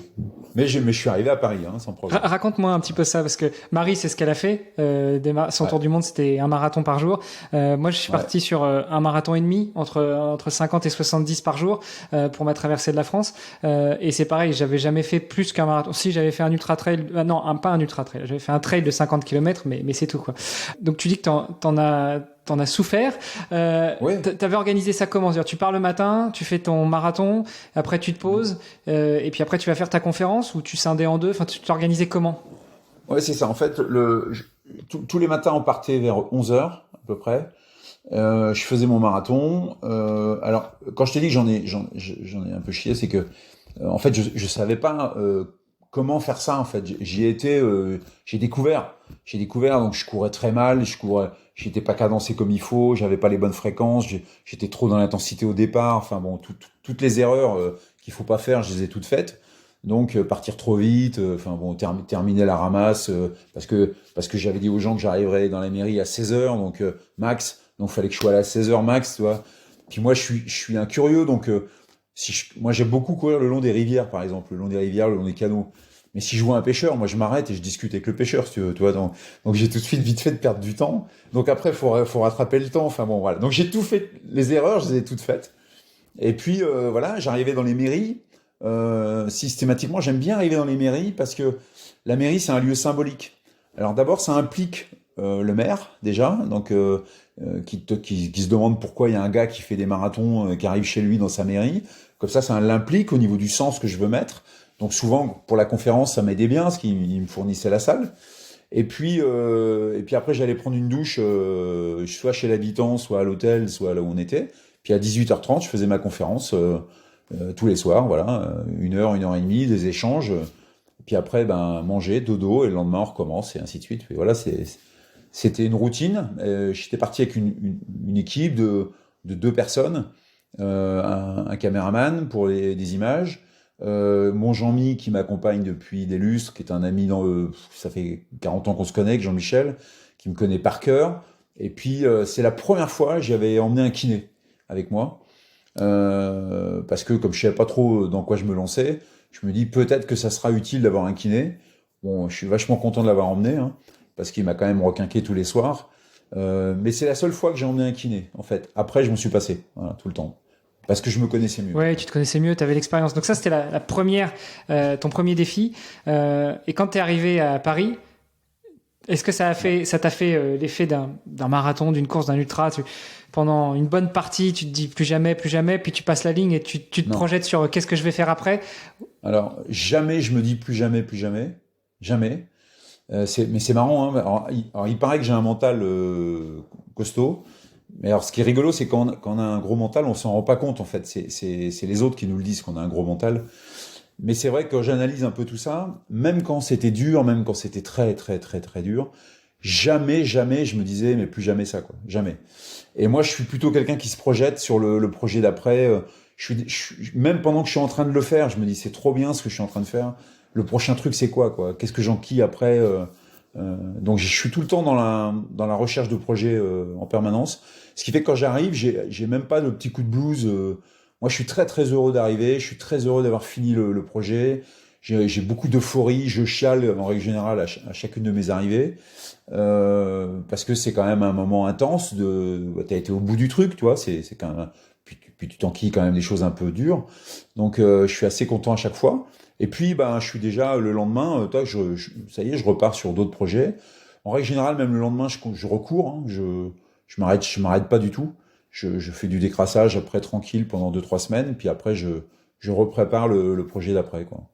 Mais je suis arrivé à Paris, sans problème. Raconte-moi un petit peu ça, parce que Marie, c'est ce qu'elle a fait. Son tour du monde, c'était un marathon par jour. Moi, je suis parti sur un marathon et demi, entre 50 et 70 par jour, pour ma traversée de la France. Et c'est pareil, j'avais jamais fait plus qu'un marathon. Si, j'avais fait un ultra trail, pas un ultra trail. J'avais fait un trail de 50 km, mais c'est tout, quoi. Donc, tu dis que t'en as souffert. Ouais. T'avais organisé ça comment? C'est-à-dire, tu pars le matin, tu fais ton marathon, après tu te poses, et puis après tu vas faire ta conférence, ou tu scindais en deux. Enfin, tu t'organisais comment? Ouais, c'est ça. En fait, tous les matins, on partait vers 11 heures à peu près. Je faisais mon marathon. Alors, quand je t'ai dit que j'en ai un peu chié, c'est que en fait, je savais pas comment faire ça. En fait, j'y ai été, j'ai découvert. Donc, je courais très mal. J'étais pas cadencé comme il faut. J'avais pas les bonnes fréquences. J'étais trop dans l'intensité au départ. Enfin bon, toutes les erreurs qu'il faut pas faire, je les ai toutes faites. Donc partir trop vite, terminer la ramasse parce que j'avais dit aux gens que j'arriverais dans la mairie à 16 heures, donc max. Donc fallait que je sois là à 16 heures max, tu vois. Puis moi je suis un curieux, donc moi j'aime beaucoup courir le long des rivières, par exemple, le long des rivières, le long des canaux. Mais si je vois un pêcheur, moi je m'arrête et je discute avec le pêcheur, si tu veux, tu vois. Donc j'ai tout de suite vite fait de perdre du temps. Donc après faut rattraper le temps. Enfin bon voilà. Donc j'ai tout fait, les erreurs je les ai toutes faites. Et puis voilà, j'arrivais dans les mairies. Systématiquement, j'aime bien arriver dans les mairies parce que la mairie c'est un lieu symbolique. Alors d'abord, ça implique le maire déjà, donc qui se demande pourquoi il y a un gars qui fait des marathons qui arrive chez lui dans sa mairie. Comme ça l'implique au niveau du sens que je veux mettre. Donc souvent pour la conférence, ça m'aidait bien parce qu'il me fournissait la salle. Et puis après, j'allais prendre une douche, soit chez l'habitant, soit à l'hôtel, soit là où on était. Puis à 18h30, je faisais ma conférence tous les soirs, voilà, 1 heure, 1 heure et demie, des échanges. Puis après, manger, dodo, et le lendemain, on recommence, et ainsi de suite. Et voilà, c'était une routine. J'étais parti avec une équipe de 2 personnes, un caméraman pour des images, mon Jean-Mi qui m'accompagne depuis des lustres, qui est un ami ça fait 40 ans qu'on se connaît, avec Jean-Michel, qui me connaît par cœur. Et puis, c'est la première fois que j'avais emmené un kiné avec moi. Parce que comme je savais pas trop dans quoi je me lançais, je me dis peut-être que ça sera utile d'avoir un kiné. Bon, je suis vachement content de l'avoir emmené, parce qu'il m'a quand même requinqué tous les soirs. Mais c'est la seule fois que j'ai emmené un kiné, en fait. Après, je m'en suis passé, voilà, tout le temps. Parce que je me connaissais mieux. Ouais, tu te connaissais mieux, tu avais l'expérience. Donc ça, c'était la première, ton premier défi. Et quand tu es arrivé à Paris, est-ce que ça t'a fait l'effet d'un marathon, d'une course, d'un ultra? Pendant une bonne partie, tu te dis plus jamais, puis tu passes la ligne et tu te projettes sur qu'est-ce que je vais faire après? Alors, jamais je me dis plus jamais. Jamais. Mais c'est marrant, Alors, il paraît que j'ai un mental costaud, Mais alors, ce qui est rigolo, c'est quand on a un gros mental, on s'en rend pas compte, en fait. C'est les autres qui nous le disent qu'on a un gros mental. Mais c'est vrai que quand j'analyse un peu tout ça, même quand c'était dur, même quand c'était très, très, très, très dur, jamais, jamais, je me disais, mais plus jamais ça, quoi. Jamais. Et moi, je suis plutôt quelqu'un qui se projette sur le projet d'après. Même pendant que je suis en train de le faire, je me dis, c'est trop bien ce que je suis en train de faire. Le prochain truc, c'est quoi? Qu'est-ce que j'enquille après? Donc, je suis tout le temps dans la recherche de projets en permanence. Ce qui fait que quand j'arrive, j'ai même pas de petit coup de blues. Moi, je suis très très heureux d'arriver. Je suis très heureux d'avoir fini le projet. J'ai beaucoup d'euphorie. Je chiale en règle générale à chacune de mes arrivées parce que c'est quand même un moment intense. T'as été au bout du truc, tu vois. C'est quand même. Puis tu t'enquilles quand même des choses un peu dures. Donc, je suis assez content à chaque fois. Et puis, ben, je suis déjà le lendemain. Ça y est, je repars sur d'autres projets. En règle générale, même le lendemain, je recours. Hein, je m'arrête pas du tout. Je fais du décrassage après tranquille pendant 2-3 semaines, puis après je reprépare le projet d'après, quoi.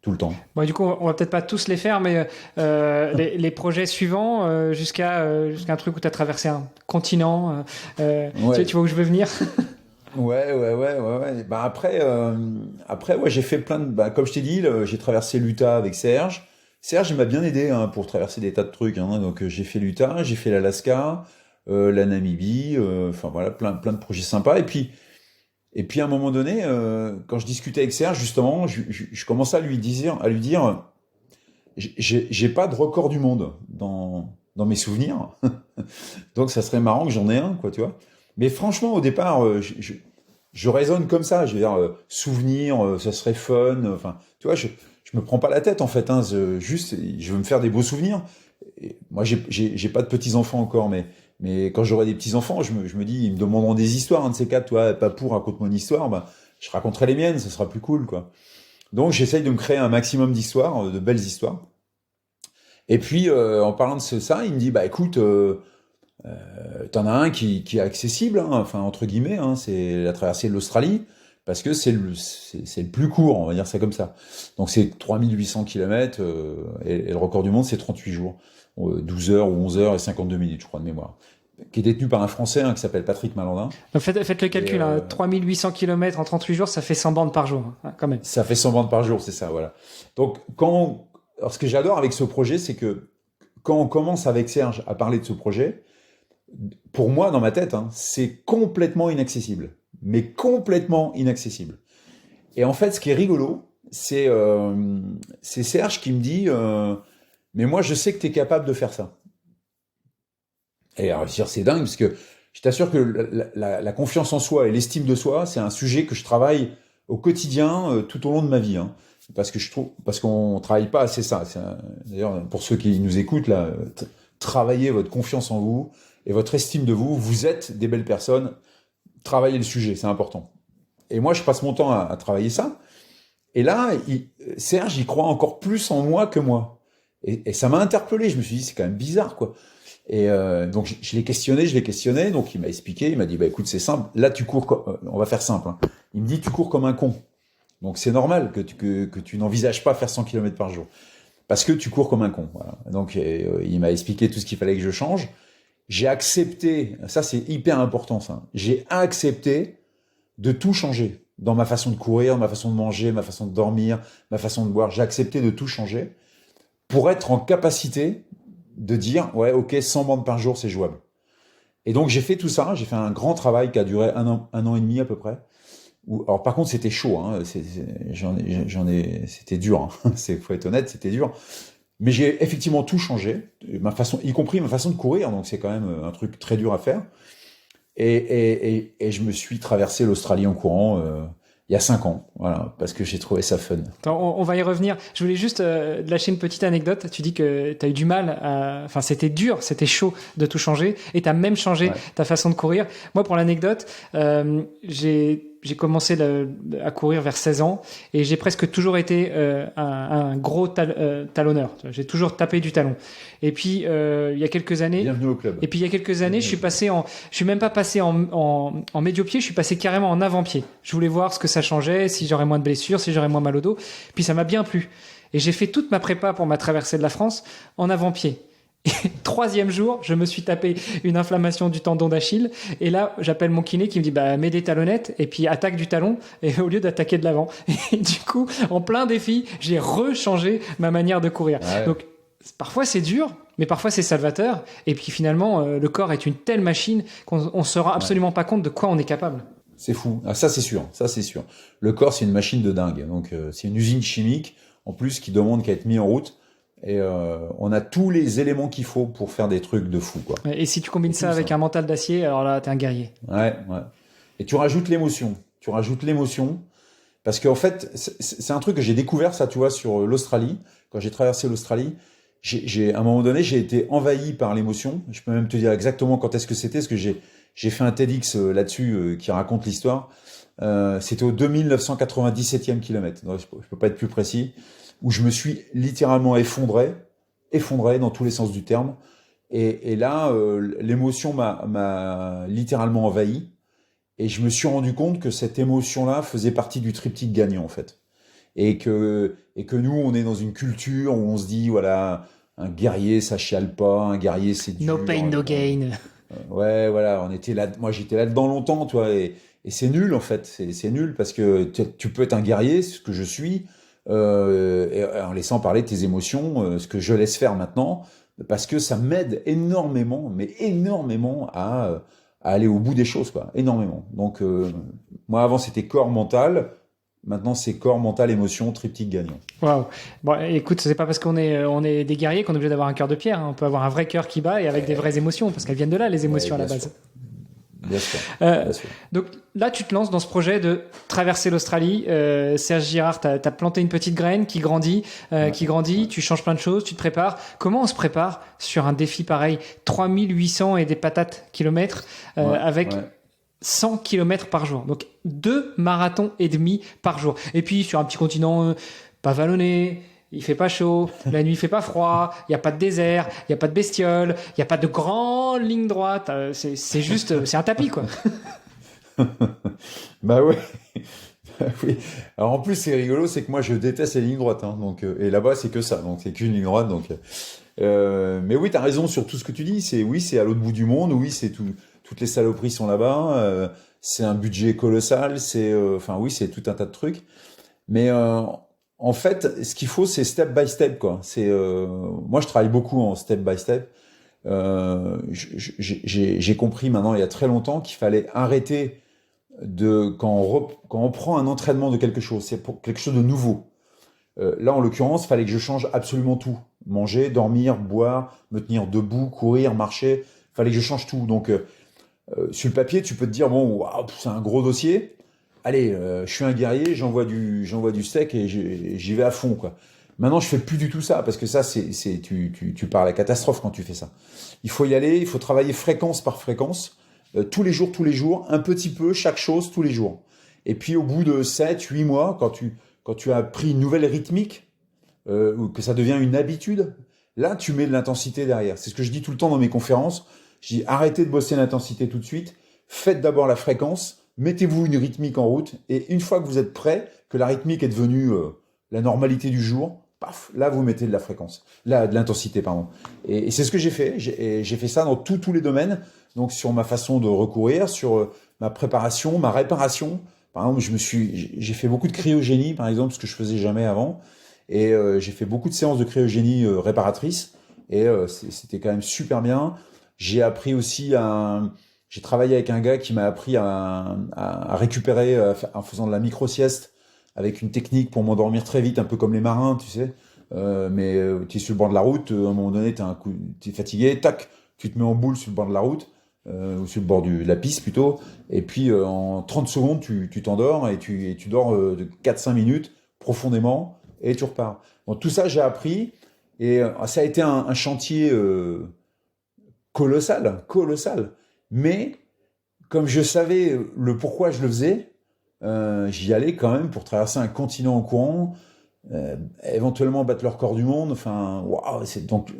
Tout le temps. Bon, du coup, on va peut-être pas tous les faire, mais les projets suivants jusqu'à un truc où tu as traversé un continent. Ouais. Tu vois où je veux venir? Ouais. Bah après, ouais, j'ai fait plein de. Bah, comme je t'ai dit, j'ai traversé l'Utah avec Serge. Serge, il m'a bien aidé hein, pour traverser des tas de trucs. Hein. Donc j'ai fait l'Utah, j'ai fait l'Alaska, la Namibie. Enfin voilà, plein de projets sympas. Et puis à un moment donné, quand je discutais avec Serge, justement, je commençais à lui dire, j'ai pas de record du monde dans mes souvenirs. Donc ça serait marrant que j'en ai un, quoi, tu vois. Mais franchement, au départ, je raisonne comme ça. Je veux dire, souvenir, ça serait fun. Enfin, tu vois, je me prends pas la tête en fait. Hein, juste, je veux me faire des beaux souvenirs. Et moi, j'ai pas de petits enfants encore, mais quand j'aurai des petits enfants, je me dis, ils me demanderont des histoires, un de ces quatre. Toi, papou, raconte-moi une histoire. Ben, je raconterai les miennes. Ça sera plus cool, quoi. Donc, j'essaye de me créer un maximum d'histoires, de belles histoires. Et puis, en parlant de ça, il me dit, bah écoute. T'en as un qui est accessible, hein, enfin entre guillemets, hein, c'est la traversée de l'Australie, parce que c'est le plus court, on va dire ça comme ça. Donc c'est 3800 km, et le record du monde c'est 38 jours, 12 heures ou 11 heures et 52 minutes, je crois, de mémoire, qui est détenu par un Français hein, qui s'appelle Patrick Malandin. Donc faites le calcul, hein, 3800 km en 38 jours, ça fait 100 bandes par jour, hein, quand même. Ça fait 100 bandes par jour, c'est ça, voilà. Donc alors ce que j'adore avec ce projet, c'est que quand on commence avec Serge à parler de ce projet, pour moi, dans ma tête, hein, c'est complètement inaccessible. Mais complètement inaccessible. Et en fait, ce qui est rigolo, c'est Serge qui me dit mais moi, je sais que tu es capable de faire ça. Et alors, c'est dingue, parce que je t'assure que la confiance en soi et l'estime de soi, c'est un sujet que je travaille au quotidien tout au long de ma vie. Hein. Parce qu'on travaille pas assez ça. D'ailleurs, pour ceux qui nous écoutent, là, travaillez votre confiance en vous et votre estime de vous. Vous êtes des belles personnes. Travaillez le sujet, c'est important. Et moi, je passe mon temps à travailler ça. Et là, Serge, il croit encore plus en moi que moi. Et ça m'a interpellé. Je me suis dit, c'est quand même bizarre, quoi. Et donc, je l'ai questionné. Donc, il m'a expliqué. Il m'a dit, bah écoute, c'est simple. Là, tu cours. On va faire simple. Hein. Il me dit, tu cours comme un con. Donc, c'est normal que tu n'envisages pas faire 100 km par jour. Parce que tu cours comme un con. Voilà. Donc, il m'a expliqué tout ce qu'il fallait que je change. J'ai accepté, ça c'est hyper important ça, j'ai accepté de tout changer. Dans ma façon de courir, ma façon de manger, ma façon de dormir, ma façon de boire. J'ai accepté de tout changer pour être en capacité de dire, ouais, ok, 100 bandes par jour, c'est jouable. Et donc j'ai fait tout ça, j'ai fait un grand travail qui a duré un an et demi à peu près. Alors par contre c'était chaud, hein, c'était dur, hein. Faut être honnête, c'était dur. Mais j'ai effectivement tout changé, y compris ma façon de courir, donc c'est quand même un truc très dur à faire. Et je me suis traversé l'Australie en courant il y a 5 ans, voilà, parce que j'ai trouvé ça fun. Attends, on va y revenir. Je voulais juste lâcher une petite anecdote. Tu dis que tu as eu du mal enfin c'était dur, c'était chaud de tout changer, et tu as même changé ta façon de courir. Moi, pour l'anecdote, j'ai commencé à courir vers 16 ans et j'ai presque toujours été un gros talonneur. J'ai toujours tapé du talon. Et puis il y a quelques années, bienvenue au club. Et puis il y a quelques années, je suis même pas passé en médio-pied, je suis passé carrément en avant-pied. Je voulais voir ce que ça changeait, si j'aurais moins de blessures, si j'aurais moins mal au dos. Puis ça m'a bien plu. Et j'ai fait toute ma prépa pour ma traversée de la France en avant-pied. Troisième jour, je me suis tapé une inflammation du tendon d'Achille. Et là, j'appelle mon kiné qui me dit mets des talonnettes et puis attaque du talon et au lieu d'attaquer de l'avant. Et du coup, en plein défi, j'ai rechangé ma manière de courir. Ouais. Donc, parfois c'est dur, mais parfois c'est salvateur. Et puis finalement, le corps est une telle machine qu'on se rend absolument pas compte de quoi on est capable. C'est fou. Ah, ça, c'est sûr. Ça, c'est sûr. Le corps, c'est une machine de dingue. Donc, c'est une usine chimique, en plus, qui demande qu'à être mis en route. Et on a tous les éléments qu'il faut pour faire des trucs de fou, quoi. Et si tu combines ça avec un mental d'acier, alors là, t'es un guerrier. Ouais. Et tu rajoutes l'émotion. Parce qu'en fait, c'est un truc que j'ai découvert, ça, tu vois, sur l'Australie. Quand j'ai traversé l'Australie, à un moment donné, j'ai été envahi par l'émotion. Je peux même te dire exactement quand est-ce que c'était, parce que j'ai fait un TEDx là-dessus qui raconte l'histoire. C'était au 2997e kilomètre. Je peux pas être plus précis. Où je me suis littéralement effondré dans tous les sens du terme. Et là, l'émotion m'a littéralement envahi. Et je me suis rendu compte que cette émotion-là faisait partie du triptyque gagnant, en fait. Et que nous, on est dans une culture où on se dit, voilà, un guerrier, ça chiale pas, un guerrier, c'est dur. No pain, no gain. Ouais, voilà, moi j'étais là-dedans longtemps, toi, et c'est nul, en fait. C'est nul parce que tu peux être un guerrier, ce que je suis, et en laissant parler tes émotions, ce que je laisse faire maintenant, parce que ça m'aide énormément, mais énormément à aller au bout des choses, quoi, énormément. Donc, moi avant c'était corps mental, maintenant c'est corps mental émotion, triptyque gagnant. Waouh. Bon, écoute, c'est pas parce qu'on est des guerriers qu'on est obligé d'avoir un cœur de pierre. Hein. On peut avoir un vrai cœur qui bat et avec des vraies émotions, parce qu'elles viennent de là, les émotions à la base. Bien sûr. Donc là, tu te lances dans ce projet de traverser l'Australie. Serge Girard, t'as planté une petite graine qui grandit, tu changes plein de choses, tu te prépares. Comment on se prépare sur un défi pareil, 3800 et des patates kilomètres, avec 100 km par jour. Donc 2 marathons et demi par jour. Et puis sur un petit continent pas vallonné, il fait pas chaud, la nuit il fait pas froid, il y a pas de désert, il y a pas de bestioles, il y a pas de grande ligne droite, c'est juste c'est un tapis quoi. Bah ouais. Oui. Alors en plus c'est rigolo, c'est que moi je déteste les lignes droites, hein, donc et là-bas c'est que ça, donc c'est qu'une ligne droite, donc. Mais oui, t'as raison sur tout ce que tu dis. C'est à l'autre bout du monde. Oui, toutes les saloperies sont là-bas. C'est un budget colossal. Oui, c'est tout un tas de trucs. Mais en fait, ce qu'il faut, c'est step by step, quoi. Moi, je travaille beaucoup en step by step. J'ai compris maintenant, il y a très longtemps, qu'il fallait arrêter quand on prend un entraînement de quelque chose, c'est pour quelque chose de nouveau. Là, en l'occurrence, il fallait que je change absolument tout. Manger, dormir, boire, me tenir debout, courir, marcher. Il fallait que je change tout. Donc, sur le papier, tu peux te dire, bon, waouh, c'est un gros dossier. Allez, je suis un guerrier, j'envoie du steak et j'y vais à fond, quoi. Maintenant, je fais plus du tout ça, parce que ça, tu pars à la catastrophe quand tu fais ça. Il faut y aller, il faut travailler fréquence par fréquence, tous les jours, un petit peu, chaque chose, tous les jours. Et puis, au bout de 7, 8 mois, quand tu as pris une nouvelle rythmique, ou que ça devient une habitude, là, tu mets de l'intensité derrière. C'est ce que je dis tout le temps dans mes conférences. Je dis, arrêtez de bosser l'intensité tout de suite. Faites d'abord la fréquence. Mettez-vous une rythmique en route. Et une fois que vous êtes prêt, que la rythmique est devenue la normalité du jour, paf, là, vous mettez de la fréquence. Là, de l'intensité, pardon. Et c'est ce que j'ai fait. J'ai fait ça dans tous les domaines. Donc, sur ma façon de recourir, sur ma préparation, ma réparation. Par exemple, j'ai fait beaucoup de cryogénie, par exemple, ce que je faisais jamais avant. Et j'ai fait beaucoup de séances de cryogénie réparatrice. Et c'était quand même super bien. J'ai appris aussi j'ai travaillé avec un gars qui m'a appris à récupérer en faisant de la micro-sieste avec une technique pour m'endormir très vite, un peu comme les marins, tu sais. Mais tu es sur le bord de la route, à un moment donné, t'es fatigué, tac, tu te mets en boule sur le bord de la route, ou sur le bord de la piste plutôt, et puis en 30 secondes, tu t'endors et tu dors de 4-5 minutes profondément, et tu repars. Donc tout ça, j'ai appris, et ça a été un chantier colossal. Mais comme je savais le pourquoi je le faisais, j'y allais quand même pour traverser un continent en courant, éventuellement battre le record du monde. Enfin, waouh,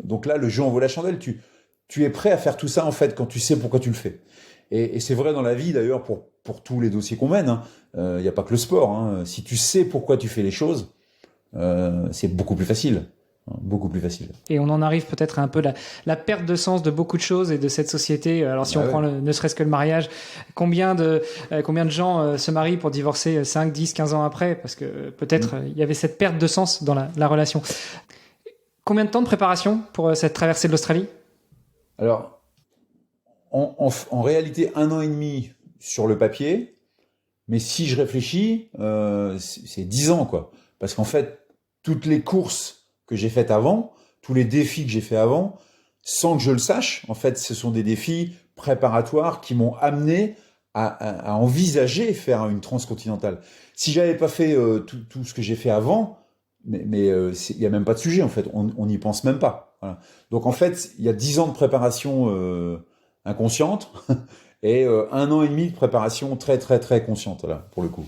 donc là, le jeu en vaut la chandelle. Tu es prêt à faire tout ça en fait quand tu sais pourquoi tu le fais. Et c'est vrai dans la vie d'ailleurs pour tous les dossiers qu'on mène. Il n'y a pas que le sport. Hein. Si tu sais pourquoi tu fais les choses, c'est beaucoup plus facile. Beaucoup plus facile. Et on en arrive peut-être à un peu la perte de sens de beaucoup de choses et de cette société. Alors si on prend ne serait-ce que le mariage, combien de gens se marient pour divorcer 5, 10, 15 ans après, parce que peut-être il y avait cette perte de sens dans la relation. Combien de temps de préparation pour cette traversée de l'Australie ? Alors, en réalité, 1 an et demi sur le papier, mais si je réfléchis, c'est 10 ans, quoi. Parce qu'en fait, toutes les courses que j'ai faites avant, tous les défis que j'ai fait avant, sans que je le sache, en fait, ce sont des défis préparatoires qui m'ont amené à envisager faire une transcontinentale. Si j'avais pas fait tout ce que j'ai fait avant, mais il y a même pas de sujet, en fait, on n'y pense même pas. Voilà. Donc en fait, il y a 10 ans de préparation inconsciente et 1 an et demi de préparation très très très consciente, là, pour le coup.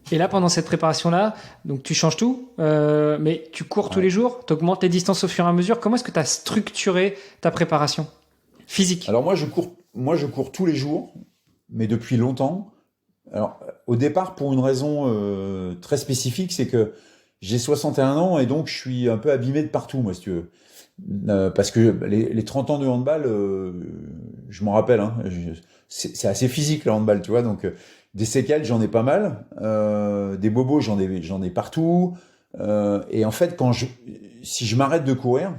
Et là, pendant cette préparation-là, donc tu changes tout, mais tu cours tous les jours, tu augmentes les distances au fur et à mesure. Comment est-ce que tu as structuré ta préparation physique ? Alors moi, je cours tous les jours, mais depuis longtemps. Alors, au départ, pour une raison très spécifique, c'est que j'ai 61 ans et donc je suis un peu abîmé de partout, moi, si tu veux. Parce que les 30 ans de handball, je m'en rappelle, hein, c'est assez physique le handball, tu vois, donc des séquelles, j'en ai pas mal, des bobos, j'en ai partout, et en fait, si je m'arrête de courir,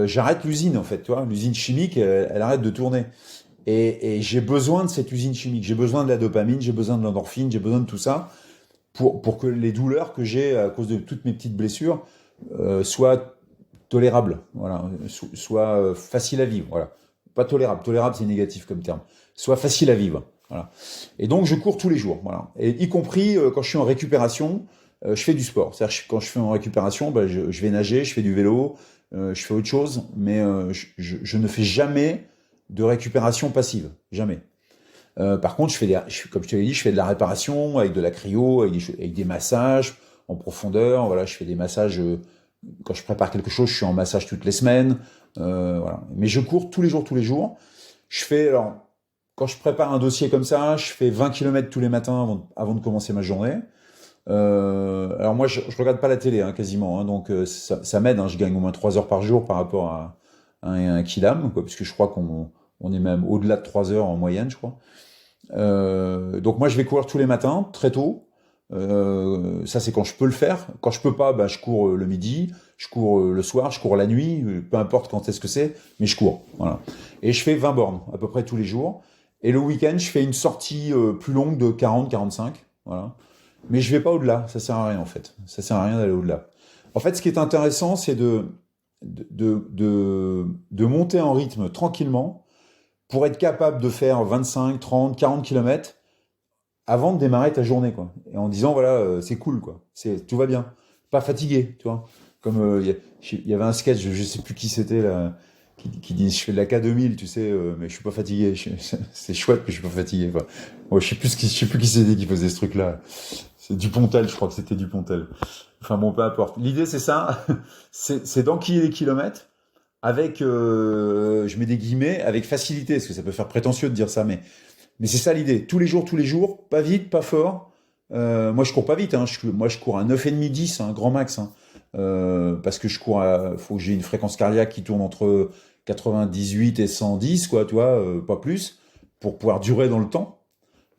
j'arrête l'usine, en fait, tu vois, l'usine chimique, elle arrête de tourner. Et j'ai besoin de cette usine chimique, j'ai besoin de la dopamine, j'ai besoin de l'endorphine, j'ai besoin de tout ça pour que les douleurs que j'ai à cause de toutes mes petites blessures soient tolérables, voilà, soient faciles à vivre, voilà. Pas tolérable, c'est négatif comme terme, soit facile à vivre, voilà. Et donc je cours tous les jours, voilà, et y compris quand je suis en récupération, je fais du sport. C'est-à-dire que quand je suis en récupération, je vais nager, je fais du vélo, je fais autre chose, mais je ne fais jamais de récupération passive, jamais. Par contre, comme je te l'ai dit, je fais de la réparation avec de la cryo, avec des massages en profondeur. Voilà, je fais des massages quand je prépare quelque chose. Je suis en massage toutes les semaines. Voilà. Mais je cours tous les jours. Alors, quand je prépare un dossier comme ça, je fais 20 km tous les matins avant de commencer ma journée. Alors moi, je regarde pas la télé, hein, quasiment, hein, donc ça m'aide. Hein, je gagne au moins 3 heures par jour par rapport à un Kidam, quoi, puisque je crois qu'on est même au-delà de 3 heures en moyenne, je crois. Donc moi, je vais courir tous les matins, très tôt. Ça, c'est quand je peux le faire. Quand je peux pas, je cours le midi, je cours le soir, je cours la nuit, peu importe quand est-ce que c'est, mais je cours. Voilà. Et je fais 20 bornes à peu près tous les jours. Et le week-end, je fais une sortie plus longue de 40-45. Voilà. Mais je vais pas au-delà. Ça sert à rien, en fait. Ça sert à rien d'aller au-delà. En fait, ce qui est intéressant, c'est de monter en rythme tranquillement pour être capable de faire 25, 30, 40 km avant de démarrer ta journée, quoi. Et en disant, voilà, c'est cool, quoi. Tout va bien. Pas fatigué, tu vois. Comme il y avait un sketch, je sais plus qui c'était, là, qui dit, je fais de la K2000, tu sais, mais je suis pas fatigué. C'est chouette que je suis pas fatigué, quoi. Moi, je sais plus qui c'était qui faisait ce truc-là. C'est Dupontel, je crois que c'était Dupontel. Enfin bon, peu importe. L'idée, c'est ça. C'est d'enquiller les kilomètres avec, je mets des guillemets, avec facilité, parce que ça peut faire prétentieux de dire ça, mais c'est ça l'idée. Tous les jours, pas vite, pas fort. Moi, je cours pas vite, hein. Moi, je cours à 9,5, 10, hein, grand max, hein. Parce que faut que j'ai une fréquence cardiaque qui tourne entre 98 et 110, quoi, tu vois, pas plus, pour pouvoir durer dans le temps.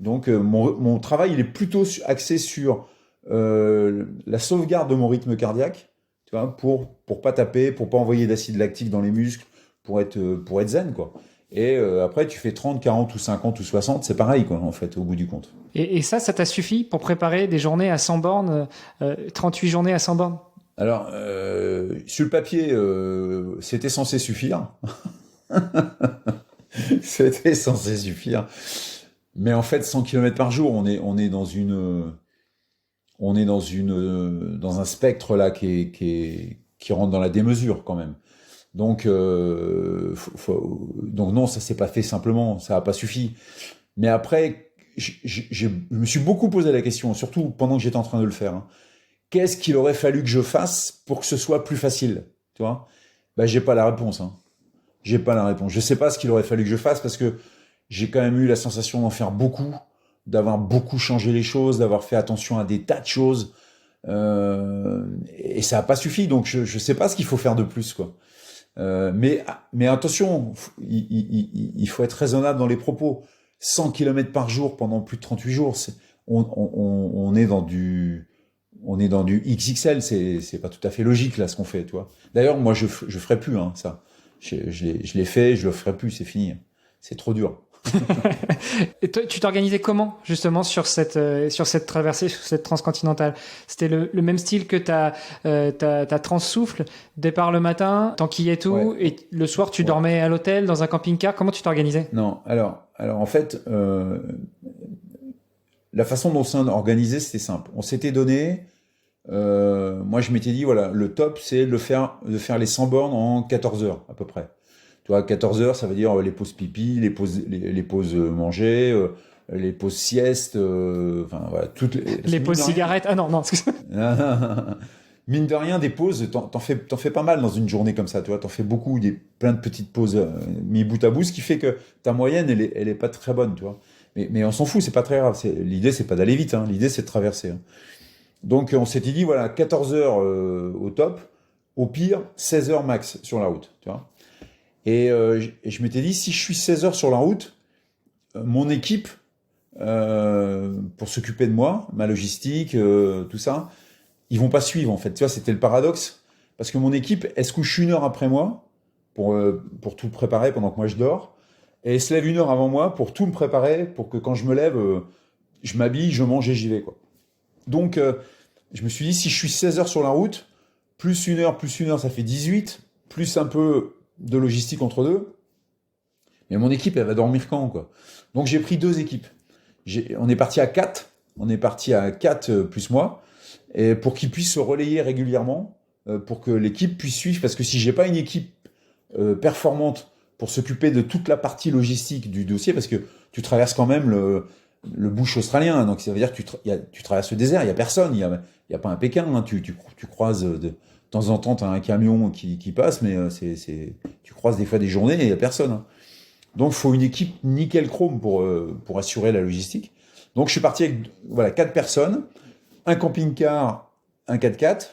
Donc, mon travail, il est plutôt axé sur la sauvegarde de mon rythme cardiaque, tu vois, pour pas taper, pour pas envoyer d'acide lactique dans les muscles, pour être zen, quoi. Et après, tu fais 30, 40 ou 50 ou 60, c'est pareil, quoi, en fait, au bout du compte. Et ça t'a suffi pour préparer des journées à 100 bornes, 38 journées à 100 bornes ? Alors, sur le papier, c'était censé suffire. C'était censé suffire. Mais en fait, 100 km par jour, on est dans un spectre là qui rentre dans la démesure quand même. Donc non, ça s'est pas fait simplement, ça a pas suffi. Mais après, je me suis beaucoup posé la question, surtout pendant que j'étais en train de le faire. Hein. Qu'est-ce qu'il aurait fallu que je fasse pour que ce soit plus facile, tu vois ? J'ai pas la réponse. Hein. J'ai pas la réponse. Je sais pas ce qu'il aurait fallu que je fasse parce que j'ai quand même eu la sensation d'en faire beaucoup, d'avoir beaucoup changé les choses, d'avoir fait attention à des tas de choses. Et ça n'a pas suffi, donc je sais pas ce qu'il faut faire de plus, quoi. Mais attention, il faut être raisonnable dans les propos. 100 km par jour pendant plus de 38 jours, on est dans du XXL, c'est pas tout à fait logique là ce qu'on fait, tu vois. D'ailleurs, moi je ferai plus ça. Je l'ai fait, je le ferai plus, c'est fini. C'est trop dur. Et toi, tu t'organisais comment justement sur cette traversée, sur cette transcontinentale? C'était le même style que ta Transsouffle, départ le matin, t'enquillais tout, Ouais. et le soir tu dormais à l'hôtel dans un camping-car. Comment tu t'organisais? Non, alors en fait, la façon dont c'est organisé, c'était simple. On s'était donné, moi je m'étais dit, voilà, le top c'est de faire les 100 bornes en 14 heures à peu près. Tu vois, 14 heures, ça veut dire les pauses pipi, les pauses manger, les pauses sieste, enfin voilà, toutes Les pauses cigarettes. Ah non, excuse-moi. Mine de rien, des pauses, t'en fais pas mal dans une journée comme ça, tu vois, t'en fais beaucoup, plein de petites pauses mis bout à bout, ce qui fait que ta moyenne, elle est pas très bonne, tu vois. Mais on s'en fout, c'est pas très grave. L'idée, c'est pas d'aller vite, hein, l'idée, c'est de traverser. Hein. Donc, on s'était dit, voilà, 14 heures au top, au pire, 16 heures max sur la route, tu vois. Et je m'étais dit, si je suis 16 heures sur la route, mon équipe, pour s'occuper de moi, ma logistique, tout ça, ils vont pas suivre en fait. Tu vois, c'était le paradoxe. Parce que mon équipe, elle se couche 1 heure après moi pour tout préparer pendant que moi je dors. Et elle se lève 1 heure avant moi pour tout me préparer, pour que quand je me lève, je m'habille, je mange et j'y vais, quoi. Donc, je me suis dit, si je suis 16 heures sur la route, plus 1 heure, ça fait 18, plus un peu de logistique entre deux. Mais mon équipe, elle va dormir quand, quoi. Donc, j'ai pris 2 équipes. On est parti à 4. On est parti à 4 plus moi. Et pour qu'ils puissent se relayer régulièrement, pour que l'équipe puisse suivre. Parce que si j'ai pas une équipe performante pour s'occuper de toute la partie logistique du dossier, parce que tu traverses quand même le bush australien, donc ça veut dire que tu traverses le désert, il y a personne, il y a pas un Pékin, hein, tu croises de temps en temps, t'as un camion qui passe, mais tu croises des fois des journées et il y a personne. Hein. Donc il faut une équipe nickel chrome pour assurer la logistique. Donc je suis parti avec voilà 4 personnes, un camping-car, un 4x4,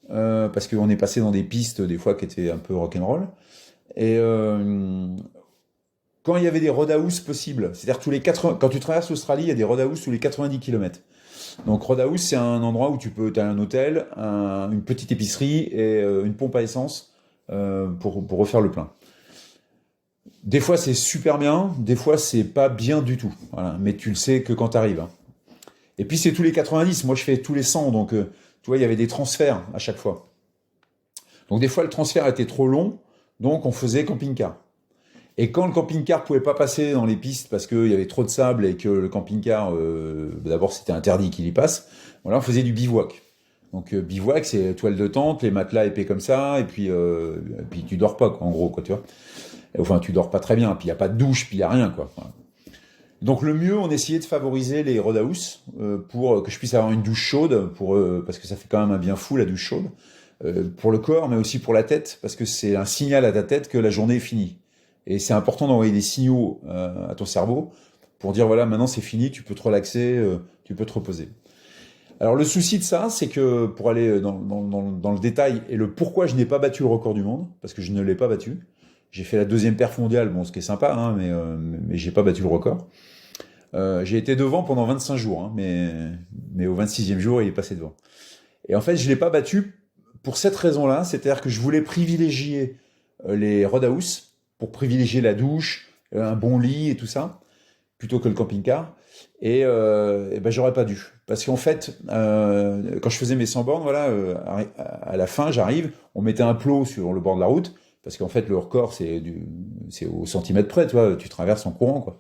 parce qu'on est passé dans des pistes des fois qui étaient un peu rock'n'roll. Et quand il y avait des roadhouse possibles, c'est-à-dire quand tu traverses l'Australie, il y a des roadhouse tous les 90 km. Donc roadhouse, c'est un endroit où tu as un hôtel, une petite épicerie et une pompe à essence pour refaire le plein. Des fois c'est super bien, des fois c'est pas bien du tout. Voilà. Mais tu le sais que quand tu arrives. Hein. Et puis c'est tous les 90, moi je fais tous les 100, donc tu vois, il y avait des transferts à chaque fois. Donc des fois le transfert était trop long, donc on faisait camping-car. Et quand le camping-car pouvait pas passer dans les pistes parce qu'il y avait trop de sable et que le camping-car, d'abord c'était interdit qu'il y passe, voilà, on faisait du bivouac. Donc bivouac, c'est toile de tente, les matelas épais comme ça, et puis tu dors pas, quoi, en gros, quoi, tu vois. Enfin, tu dors pas très bien, puis il y a pas de douche, puis il y a rien, quoi. Voilà. Donc le mieux, on essayait de favoriser les roadhouse pour que je puisse avoir une douche chaude, parce que ça fait quand même un bien fou la douche chaude, pour le corps, mais aussi pour la tête, parce que c'est un signal à ta tête que la journée est finie. Et c'est important d'envoyer des signaux à ton cerveau pour dire voilà, maintenant c'est fini, tu peux te relaxer, tu peux te reposer. Alors le souci de ça, c'est que pour aller dans le détail et le pourquoi je n'ai pas battu le record du monde, parce que je ne l'ai pas battu. J'ai fait la 2e perf mondiale, bon, ce qui est sympa, hein, mais j'ai pas battu le record. J'ai été devant pendant 25 jours, hein, mais au 26e jour, il est passé devant. Et en fait, je l'ai pas battu pour cette raison-là, c'est-à-dire que je voulais privilégier les roadhouse pour privilégier la douche, un bon lit et tout ça, plutôt que le camping-car. Et ben j'aurais pas dû, parce qu'en fait, quand je faisais mes 100 bornes, voilà, à la fin, j'arrive, on mettait un plot sur le bord de la route, parce qu'en fait, le record c'est au centimètre près, tu vois, tu traverses en courant, quoi.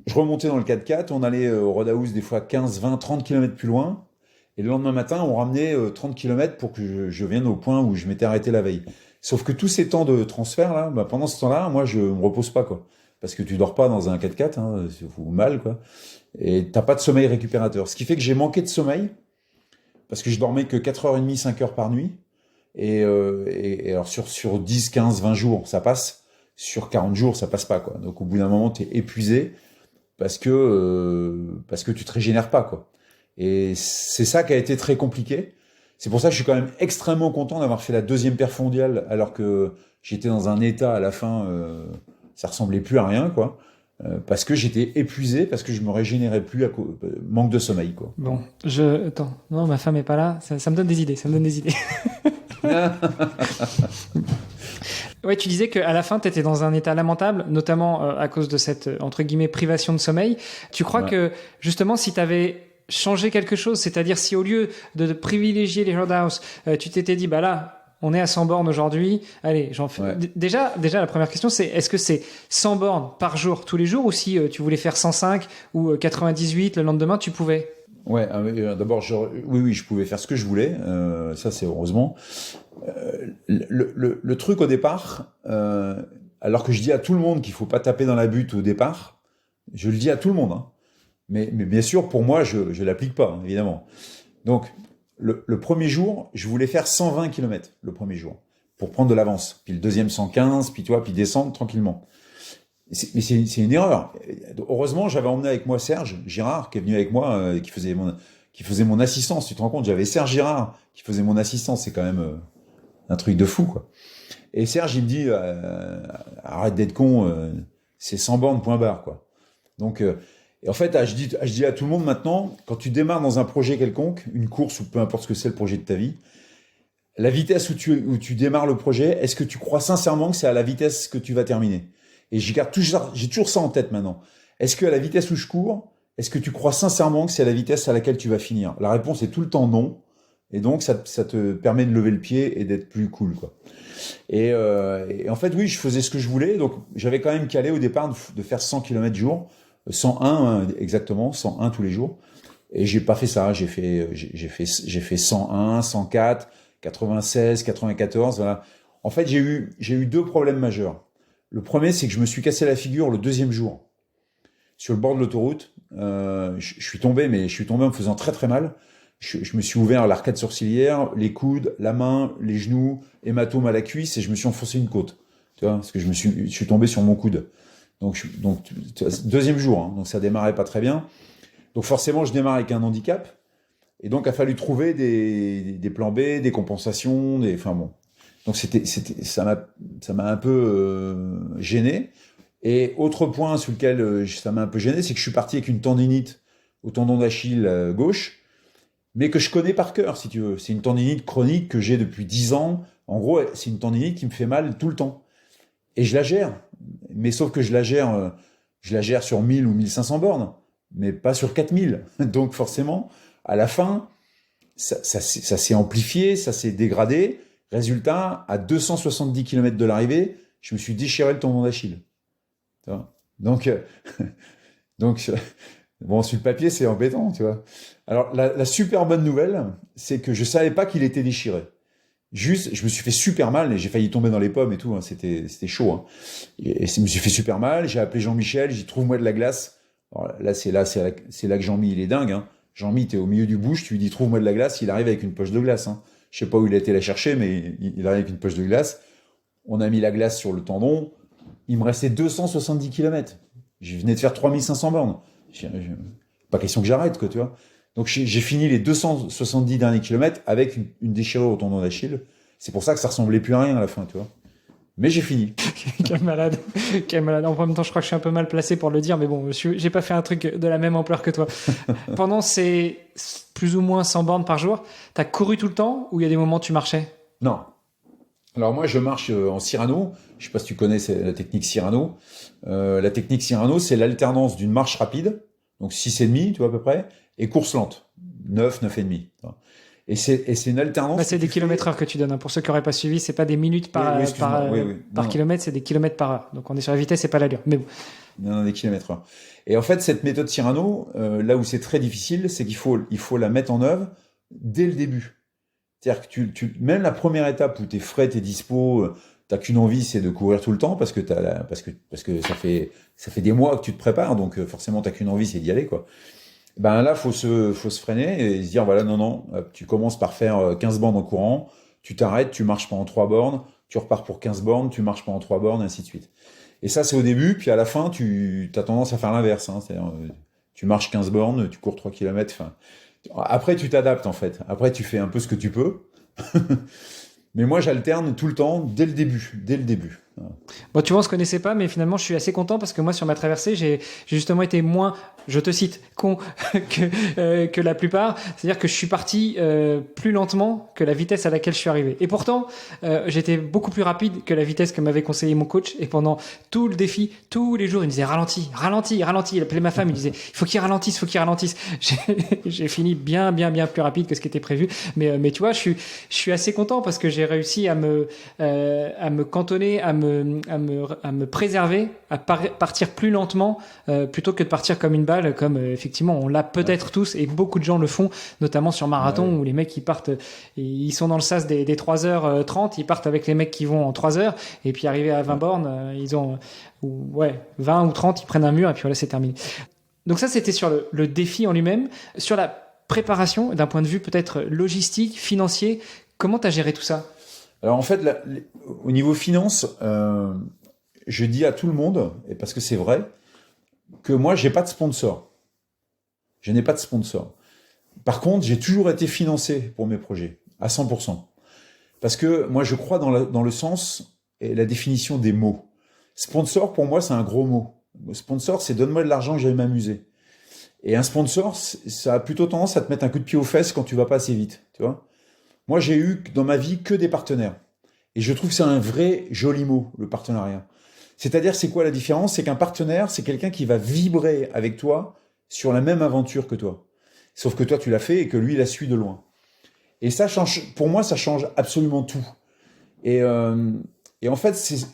Je remontais dans le 4x4, on allait au roadhouse des fois 15, 20, 30 km plus loin, et le lendemain matin, on ramenait 30 km pour que je vienne au point où je m'étais arrêté la veille. Sauf que tous ces temps de transfert, là, bah, pendant ce temps-là, moi, je me repose pas, quoi. Parce que tu dors pas dans un 4x4, hein, c'est fou mal, quoi. Et t'as pas de sommeil récupérateur. Ce qui fait que j'ai manqué de sommeil, parce que je dormais que 4h30, 5 heures par nuit. Et alors sur 10, 15, 20 jours, ça passe. Sur 40 jours, ça passe pas, quoi. Donc au bout d'un moment, t'es épuisé parce que tu te régénères pas, quoi. Et c'est ça qui a été très compliqué. C'est pour ça que je suis quand même extrêmement content d'avoir fait la deuxième perf mondiale, alors que j'étais dans un état à la fin, ça ressemblait plus à rien, quoi. Parce que j'étais épuisé, parce que je me régénérais plus manque de sommeil, quoi. Bon, attends, non, ma femme est pas là, ça me donne des idées, Ouais, tu disais qu'à la fin, tu étais dans un état lamentable, notamment à cause de cette, entre guillemets, privation de sommeil. Tu crois que, justement, si tu avais changé quelque chose, c'est-à-dire si au lieu de privilégier les Roadhouse, tu t'étais dit, bah là, on est à 100 bornes aujourd'hui, allez, j'en fais... Ouais. Déjà, la première question, c'est est-ce que c'est 100 bornes par jour, tous les jours, ou si tu voulais faire 105 ou 98 le lendemain, tu pouvais? Ouais, d'abord, oui, je pouvais faire ce que je voulais, ça c'est heureusement. Le truc au départ, alors que je dis à tout le monde qu'il faut pas taper dans la butte au départ, je le dis à tout le monde, hein. Mais bien sûr, pour moi, je l'applique pas, hein, évidemment. Donc, le premier jour, je voulais faire 120 km le premier jour, pour prendre de l'avance. Puis le deuxième 115, puis descendre tranquillement. Mais c'est une erreur. Heureusement, j'avais emmené avec moi Serge Girard, qui est venu avec moi, qui faisait mon assistance. Tu te rends compte, j'avais Serge Girard qui faisait mon assistance. C'est quand même un truc de fou, quoi. Et Serge, il me dit, arrête d'être con, c'est 100 bornes, point barre, quoi. Donc, et en fait, je dis à tout le monde maintenant, quand tu démarres dans un projet quelconque, une course ou peu importe ce que c'est le projet de ta vie, la vitesse où tu démarres le projet, est-ce que tu crois sincèrement que c'est à la vitesse que tu vas terminer? Et j'ai toujours ça en tête maintenant. Est-ce que à la vitesse où je cours, est-ce que tu crois sincèrement que c'est à la vitesse à laquelle tu vas finir? La réponse est tout le temps non. Et donc, ça te permet de lever le pied et d'être plus cool, quoi. Et en fait, oui, je faisais ce que je voulais. Donc, j'avais quand même calé au départ de faire 100 km jour. 101, hein, exactement, 101 tous les jours. Et j'ai pas fait ça. J'ai fait 101, 104, 96, 94, voilà. En fait, j'ai eu deux problèmes majeurs. Le premier, c'est que je me suis cassé la figure le deuxième jour. Sur le bord de l'autoroute, je suis tombé en me faisant très très mal. Je me suis ouvert l'arcade sourcilière, les coudes, la main, les genoux, hématome à la cuisse, et je me suis enfoncé une côte. Tu vois, parce que je suis tombé sur mon coude. Donc deuxième jour, hein, donc ça démarrait pas très bien. Donc forcément, je démarre avec un handicap. Et donc, il a fallu trouver des plans B, des compensations, enfin bon. Donc ça m'a un peu gêné. Et autre point sur lequel ça m'a un peu gêné, c'est que je suis parti avec une tendinite au tendon d'Achille gauche, mais que je connais par cœur, si tu veux. C'est une tendinite chronique que j'ai depuis 10 ans. En gros, c'est une tendinite qui me fait mal tout le temps. Et je la gère. Mais sauf que je la gère sur 1000 ou 1500 bornes, mais pas sur 4000. Donc forcément, à la fin, ça s'est amplifié, ça s'est dégradé. Résultat, à 270 km de l'arrivée, je me suis déchiré le tendon d'Achille. Donc, bon, sur le papier, c'est embêtant, tu vois. Alors, la super bonne nouvelle, c'est que je savais pas qu'il était déchiré. Juste, je me suis fait super mal et j'ai failli tomber dans les pommes et tout. Hein, c'était chaud. Hein. Et je me suis fait super mal. J'ai appelé Jean-Michel. J'ai dit trouve-moi de la glace. Alors là, c'est là que Jean-Mi il est dingue. Hein. Jean-Mi, t'es au milieu du bush. Tu lui dis trouve-moi de la glace. Il arrive avec une poche de glace. Hein. Je sais pas où il a été la chercher, mais il arrive avec une poche de glace. On a mis la glace sur le tendon. Il me restait 270 km. Je venais de faire 3500 bornes. Pas question que j'arrête, quoi, tu vois. Donc j'ai fini les 270 derniers kilomètres avec une déchirure au tendon d'Achille. C'est pour ça que ça ressemblait plus à rien à la fin, tu vois. Mais j'ai fini. Quel malade. En même temps, je crois que je suis un peu mal placé pour le dire, mais bon, j'ai pas fait un truc de la même ampleur que toi. Pendant ces plus ou moins 100 bornes par jour, t'as couru tout le temps ou il y a des moments où tu marchais? Non. Alors moi, je marche en Cyrano. Je sais pas si tu connais la technique Cyrano. La technique Cyrano, c'est l'alternance d'une marche rapide, donc 6,5, tu vois, à peu près, et course lente, 9,5. Et c'est une alternance. Bah, c'est des kilomètres heure que tu donnes. Hein. Pour ceux qui n'auraient pas suivi, c'est pas des minutes par kilomètre, c'est des kilomètres par heure. Donc on est sur la vitesse, c'est pas l'allure. Mais bon. Non, des kilomètres heure. Et en fait, cette méthode Cyrano, là où c'est très difficile, c'est qu'il faut la mettre en œuvre dès le début. C'est-à-dire que même la première étape où t'es frais, t'es dispo, t'as qu'une envie, c'est de courir tout le temps parce que ça fait des mois que tu te prépares, donc forcément t'as qu'une envie, c'est d'y aller, quoi. Ben là, faut se freiner et se dire, voilà, non, tu commences par faire 15 bornes en courant, tu t'arrêtes, tu marches pendant 3 bornes, tu repars pour 15 bornes, tu marches pendant 3 bornes, et ainsi de suite. Et ça, c'est au début, puis à la fin, tu as tendance à faire l'inverse, hein, c'est-à-dire, tu marches 15 bornes, tu cours 3 km, enfin, Après, tu t'adaptes en fait. Après, tu fais un peu ce que tu peux. Mais moi, j'alterne tout le temps, dès le début. Bon, tu vois, on se connaissait pas, mais finalement, je suis assez content parce que moi, sur ma traversée, j'ai justement été moins, je te cite, con que la plupart. C'est-à-dire que je suis parti plus lentement que la vitesse à laquelle je suis arrivé. Et pourtant, j'étais beaucoup plus rapide que la vitesse que m'avait conseillé mon coach. Et pendant tout le défi, tous les jours, il me disait ralentis, ralentis, ralentis. Il appelait ma femme, il disait il faut qu'il ralentisse, faut qu'il ralentisse. J'ai fini bien plus rapide que ce qui était prévu. Mais tu vois, je suis assez content parce que j'ai réussi à me cantonner, à me préserver, à partir plus lentement plutôt que de partir comme une balle, comme effectivement on l'a peut-être tous et beaucoup de gens le font, notamment sur marathon où les mecs ils partent, ils sont dans le sas des 3h30, ils partent avec les mecs qui vont en 3h et puis arrivés à 20 bornes, ils ont 20 ou 30, ils prennent un mur et puis voilà, c'est terminé. Donc ça c'était sur le défi en lui-même. Sur la préparation, d'un point de vue peut-être logistique, financier, comment tu as géré tout ça? Alors en fait, au niveau finance, je dis à tout le monde, et parce que c'est vrai, que moi, j'ai pas de sponsor. Je n'ai pas de sponsor. Par contre, j'ai toujours été financé pour mes projets, à 100%. Parce que moi, je crois dans le sens et la définition des mots. Sponsor, pour moi, c'est un gros mot. Sponsor, c'est donne-moi de l'argent, j'aille m'amuser. Et un sponsor, ça a plutôt tendance à te mettre un coup de pied aux fesses quand tu vas pas assez vite, tu vois. Moi, j'ai eu dans ma vie que des partenaires. Et je trouve que c'est un vrai joli mot, le partenariat. C'est-à-dire, c'est quoi la différence? C'est qu'un partenaire, c'est quelqu'un qui va vibrer avec toi sur la même aventure que toi. Sauf que toi, tu l'as fait et que lui, il la suit de loin. Et ça change, pour moi, ça change absolument tout. Et en fait, c'est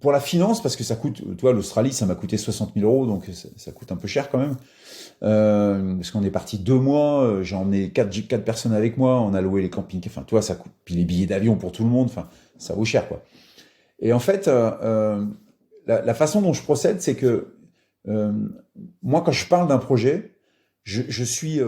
pour la finance, parce que ça coûte, toi, l'Australie, ça m'a coûté 60 000 euros, donc ça coûte un peu cher quand même. Parce qu'on est parti 2 mois, j'ai emmené 4 personnes avec moi, on a loué les campings, enfin, tu vois, ça coûte, puis les billets d'avion pour tout le monde, enfin, ça vaut cher, quoi. Et en fait, la façon dont je procède, c'est que moi, quand je parle d'un projet, je suis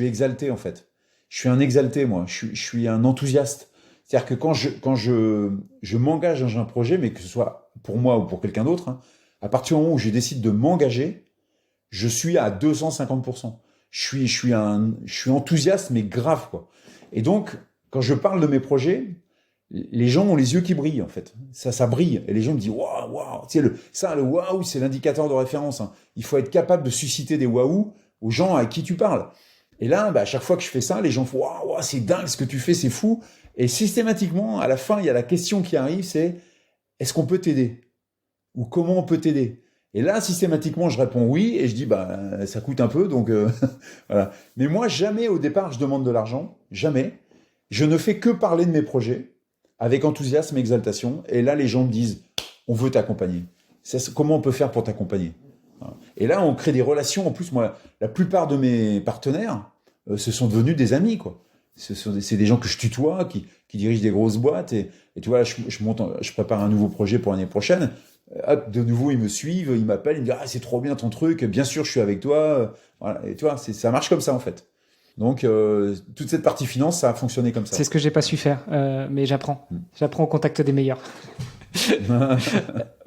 exalté, en fait. Je suis un exalté, moi. Je suis un enthousiaste. C'est-à-dire que quand je m'engage dans un projet, mais que ce soit pour moi ou pour quelqu'un d'autre, hein, à partir du moment où je décide de m'engager, je suis à 250%. Je suis enthousiaste, mais grave, quoi. Et donc, quand je parle de mes projets, les gens ont les yeux qui brillent, en fait. Ça brille. Et les gens me disent, waouh, waouh. Tu sais, le waouh, c'est l'indicateur de référence, hein. Il faut être capable de susciter des waouh aux gens à qui tu parles. Et là, à chaque fois que je fais ça, les gens font, waouh, waouh, c'est dingue ce que tu fais, c'est fou. Et systématiquement, à la fin, il y a la question qui arrive, c'est, est-ce qu'on peut t'aider? Ou comment on peut t'aider? Et là, systématiquement, je réponds oui, et je dis, ça coûte un peu, donc voilà. Mais moi, jamais au départ, je demande de l'argent, jamais. Je ne fais que parler de mes projets, avec enthousiasme et exaltation, et là, les gens me disent, on veut t'accompagner. Comment on peut faire pour t'accompagner? Voilà. Et là, on crée des relations. En plus, moi, la plupart de mes partenaires, ce sont devenus des amis, quoi. C'est des gens que je tutoie, qui dirigent des grosses boîtes, et tu vois, je prépare un nouveau projet pour l'année prochaine. Hop, de nouveau, ils me suivent, ils m'appellent, ils me disent ah c'est trop bien ton truc, bien sûr je suis avec toi, voilà. Et tu vois, ça marche comme ça en fait. Donc toute cette partie finance, ça a fonctionné comme ça. C'est ce que j'ai pas su faire, mais j'apprends au contact des meilleurs.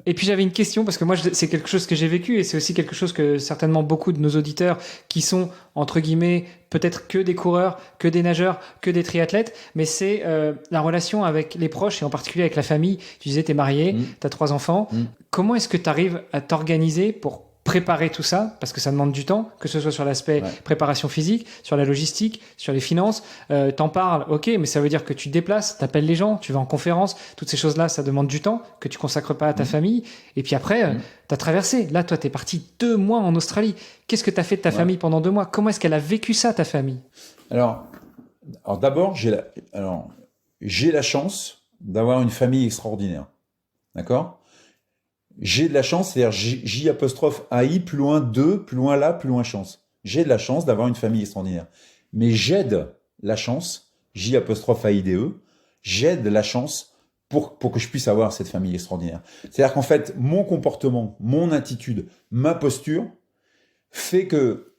Et puis j'avais une question parce que moi c'est quelque chose que j'ai vécu et c'est aussi quelque chose que certainement beaucoup de nos auditeurs qui sont entre guillemets peut-être que des coureurs, que des nageurs, que des triathlètes, mais c'est la relation avec les proches et en particulier avec la famille. Tu disais t'es marié, t'as 3 enfants. Comment est-ce que tu arrives à t'organiser pour préparer tout ça, parce que ça demande du temps, que ce soit sur l'aspect préparation physique, sur la logistique, sur les finances. T'en parles, ok, mais ça veut dire que tu te déplaces, t'appelles les gens, tu vas en conférence, toutes ces choses-là, ça demande du temps que tu consacres pas à ta famille. Et puis après, t'as traversé. Là, toi, t'es parti 2 mois en Australie. Qu'est-ce que t'as fait de ta famille pendant 2 mois? Comment est-ce qu'elle a vécu ça, ta famille? Alors d'abord, j'ai la chance d'avoir une famille extraordinaire. D'accord? J'ai de la chance, c'est-à-dire J', plus loin 2, plus loin là, plus loin chance. J'ai de la chance d'avoir une famille extraordinaire. Mais j'aide la chance, J'AIDE, j'aide la chance pour que je puisse avoir cette famille extraordinaire. C'est-à-dire qu'en fait, mon comportement, mon attitude, ma posture fait que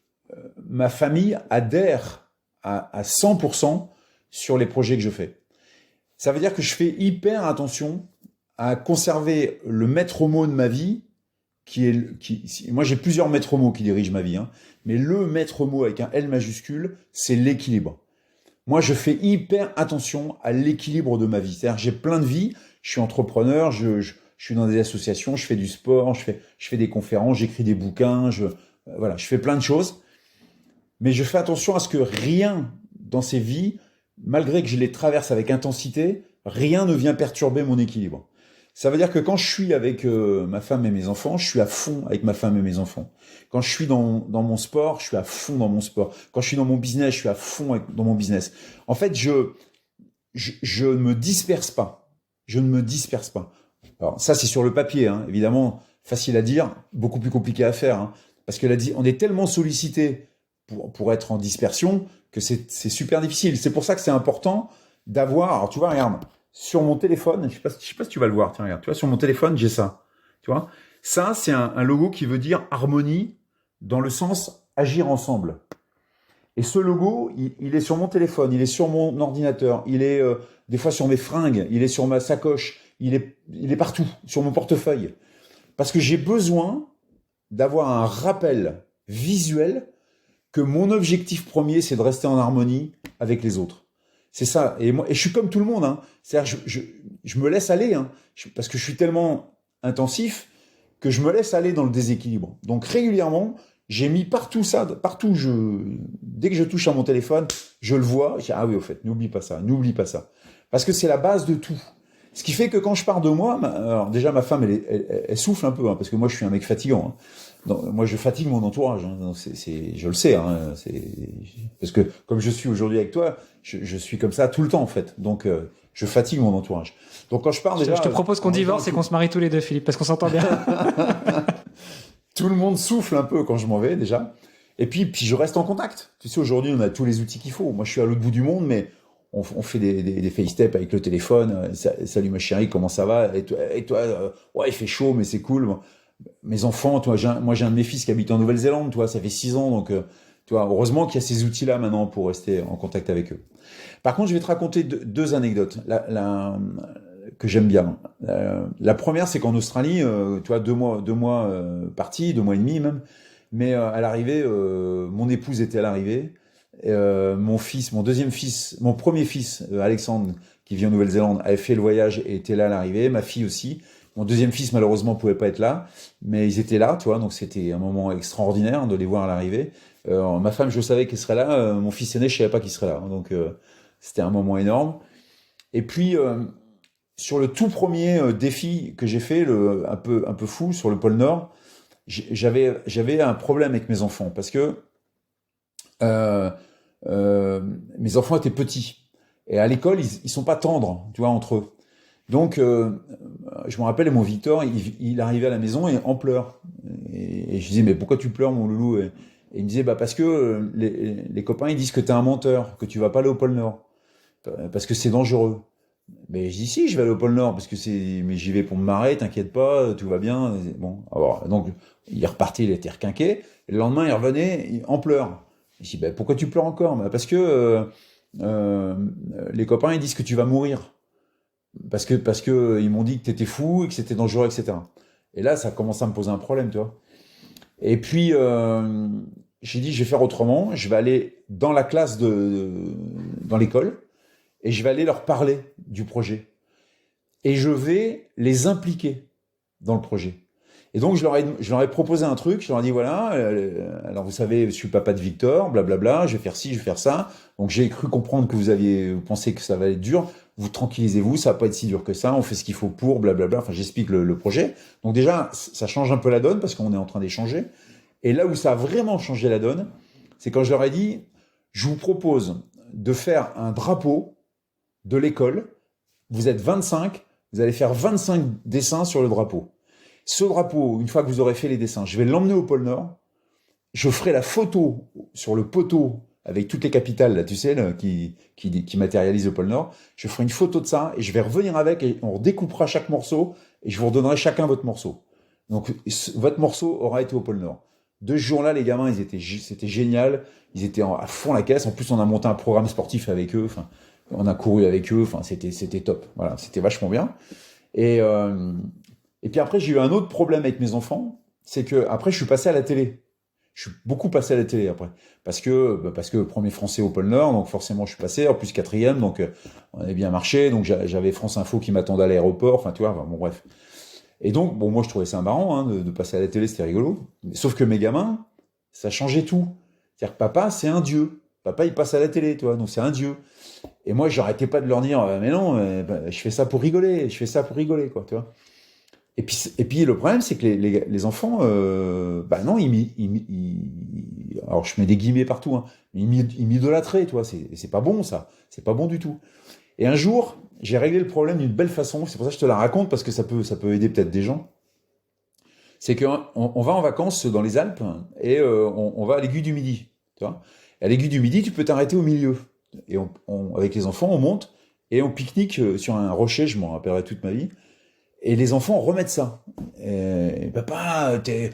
ma famille adhère à 100% sur les projets que je fais. Ça veut dire que je fais hyper attention à conserver le maître mot de ma vie moi j'ai plusieurs maîtres mots qui dirigent ma vie, hein, mais le maître mot avec un L majuscule, c'est l'équilibre. Moi, je fais hyper attention à l'équilibre de ma vie. C'est-à-dire, j'ai plein de vies. Je suis entrepreneur, je suis dans des associations, je fais du sport, je fais des conférences, j'écris des bouquins, voilà, je fais plein de choses. Mais je fais attention à ce que rien dans ces vies, malgré que je les traverse avec intensité, rien ne vient perturber mon équilibre. Ça veut dire que quand je suis avec ma femme et mes enfants, je suis à fond avec ma femme et mes enfants. Quand je suis dans mon sport, je suis à fond dans mon sport. Quand je suis dans mon business, je suis à fond dans mon business. En fait, je ne me disperse pas. Je ne me disperse pas. Alors ça, c'est sur le papier, hein. Évidemment, facile à dire, beaucoup plus compliqué à faire, hein. Parce que on est tellement sollicité pour être en dispersion que c'est super difficile. C'est pour ça que c'est important d'avoir. Alors tu vois, regarde. Sur mon téléphone, je sais pas si tu vas le voir, tiens, regarde, tu vois, sur mon téléphone, j'ai ça. Tu vois, ça, c'est un logo qui veut dire harmonie dans le sens agir ensemble. Et ce logo, il est sur mon téléphone, il est sur mon ordinateur, il est des fois sur mes fringues, il est sur ma sacoche, il est partout, sur mon portefeuille. Parce que j'ai besoin d'avoir un rappel visuel que mon objectif premier, c'est de rester en harmonie avec les autres. C'est ça. Et je suis comme tout le monde, hein. C'est-à-dire, je me laisse aller, hein. Parce que je suis tellement intensif que je me laisse aller dans le déséquilibre. Donc, régulièrement, j'ai mis partout ça, partout, dès que je touche à mon téléphone, je le vois. Je dis, ah oui, au fait, n'oublie pas ça. Parce que c'est la base de tout. Ce qui fait que quand je pars de moi, alors déjà, ma femme, elle souffle un peu, hein, parce que moi, je suis un mec fatigant, hein. Donc, moi, je fatigue mon entourage, hein. Je le sais, hein. Parce que comme je suis aujourd'hui avec toi, je suis comme ça tout le temps, en fait. Donc, je fatigue mon entourage. Donc, quand je pars déjà... Je te propose qu'on divorce et qu'on se marie tous les deux, Philippe, parce qu'on s'entend bien. Tout le monde souffle un peu quand je m'en vais, déjà. Et puis je reste en contact. Tu sais, aujourd'hui, on a tous les outils qu'il faut. Moi, je suis à l'autre bout du monde, mais on fait des FaceTime avec le téléphone. Salut ma chérie, comment ça va? Et toi, ouais, il fait chaud, mais c'est cool. Mes enfants, toi, moi j'ai un de mes fils qui habite en Nouvelle-Zélande, toi, ça fait 6 ans, donc tu vois, heureusement qu'il y a ces outils-là maintenant pour rester en contact avec eux. Par contre, je vais te raconter deux anecdotes que j'aime bien. La première, c'est qu'en Australie, tu vois, 2 mois partis, 2 mois et demi même, mais à l'arrivée, mon épouse était à l'arrivée, mon deuxième fils, mon premier fils, Alexandre, qui vit en Nouvelle-Zélande, avait fait le voyage et était là à l'arrivée, ma fille aussi. Mon deuxième fils, malheureusement, pouvait pas être là, mais ils étaient là, tu vois, donc c'était un moment extraordinaire de les voir à l'arrivée. Ma femme, je savais qu'elle serait là, mon fils aîné, je savais pas qu'il serait là, donc c'était un moment énorme. Et puis, sur le tout premier défi que j'ai fait, un peu fou, sur le pôle Nord, j'avais un problème avec mes enfants, parce que mes enfants étaient petits, et à l'école, ils sont pas tendres, tu vois, entre eux. Donc, je me rappelle, mon Victor, il arrivait à la maison et en pleurs. Et je disais, mais pourquoi tu pleures, mon loulou? Et il me disait, bah parce que les copains, ils disent que t'es un menteur, que tu vas pas aller au pôle Nord, parce que c'est dangereux. Mais je dis, si, je vais aller au pôle Nord, parce que mais j'y vais pour me marrer, t'inquiète pas, tout va bien. Bon, alors, donc, il repartait, il était requinqué. Et le lendemain, il revenait en pleurs. Je dis, bah pourquoi tu pleures encore? Bah, parce que les copains, ils disent que tu vas mourir. Parce que ils m'ont dit que t'étais fou et que c'était dangereux, etc. Et là, ça commence à me poser un problème, tu vois. Et puis, j'ai dit, je vais faire autrement. Je vais aller dans la classe dans l'école et je vais aller leur parler du projet. Et je vais les impliquer dans le projet. Et donc, je leur ai proposé un truc. Je leur ai dit, voilà, alors vous savez, je suis le papa de Victor, blablabla, je vais faire ci, je vais faire ça. Donc, j'ai cru comprendre que vous pensé que ça va être dur. Vous tranquillisez-vous, ça va pas être si dur que ça, on fait ce qu'il faut pour, blablabla. Enfin, j'explique le projet. Donc déjà, ça change un peu la donne parce qu'on est en train d'échanger. Et là où ça a vraiment changé la donne, c'est quand je leur ai dit, je vous propose de faire un drapeau de l'école. Vous êtes 25, vous allez faire 25 dessins sur le drapeau. Ce drapeau, une fois que vous aurez fait les dessins, je vais l'emmener au pôle Nord. Je ferai la photo sur le poteau avec toutes les capitales, là, tu sais, là, qui matérialisent le pôle Nord. Je ferai une photo de ça et je vais revenir avec et on redécoupera chaque morceau et je vous redonnerai chacun votre morceau. Donc, votre morceau aura été au pôle Nord. De ce jour-là, les gamins, c'était génial. Ils étaient à fond la caisse. En plus, on a monté un programme sportif avec eux. Enfin, on a couru avec eux. Enfin, c'était top. Voilà, c'était vachement bien. Et puis après, j'ai eu un autre problème avec mes enfants. c'est que après je suis passé à la télé. Je suis beaucoup passé à la télé après, parce que premier français au pôle Nord, donc forcément je suis passé, en plus quatrième, donc on avait bien marché, donc j'avais France Info qui m'attendait à l'aéroport, enfin tu vois, bon bref. Et donc bon moi je trouvais ça marrant hein, de passer à la télé, c'était rigolo. Sauf que mes gamins, ça changeait tout. C'est-à-dire que papa c'est un dieu, papa il passe à la télé, tu vois, donc c'est un dieu. Et moi j'arrêtais pas de leur dire mais non, je fais ça pour rigoler, quoi, tu vois. Et puis le problème, c'est que les enfants, bah non, alors je mets des guillemets partout, hein, mais ils m'idolâtraient, toi, c'est pas bon ça, c'est pas bon du tout. Et un jour, j'ai réglé le problème d'une belle façon, c'est pour ça que je te la raconte, parce que ça peut aider peut-être des gens. C'est qu'on va en vacances dans les Alpes, et on va à l'Aiguille du Midi, tu vois. Et à l'Aiguille du Midi, tu peux t'arrêter au milieu. Et avec les enfants, on monte, et on pique-nique sur un rocher, je m'en rappellerai toute ma vie. Et les enfants remettent ça. Et papa, t'es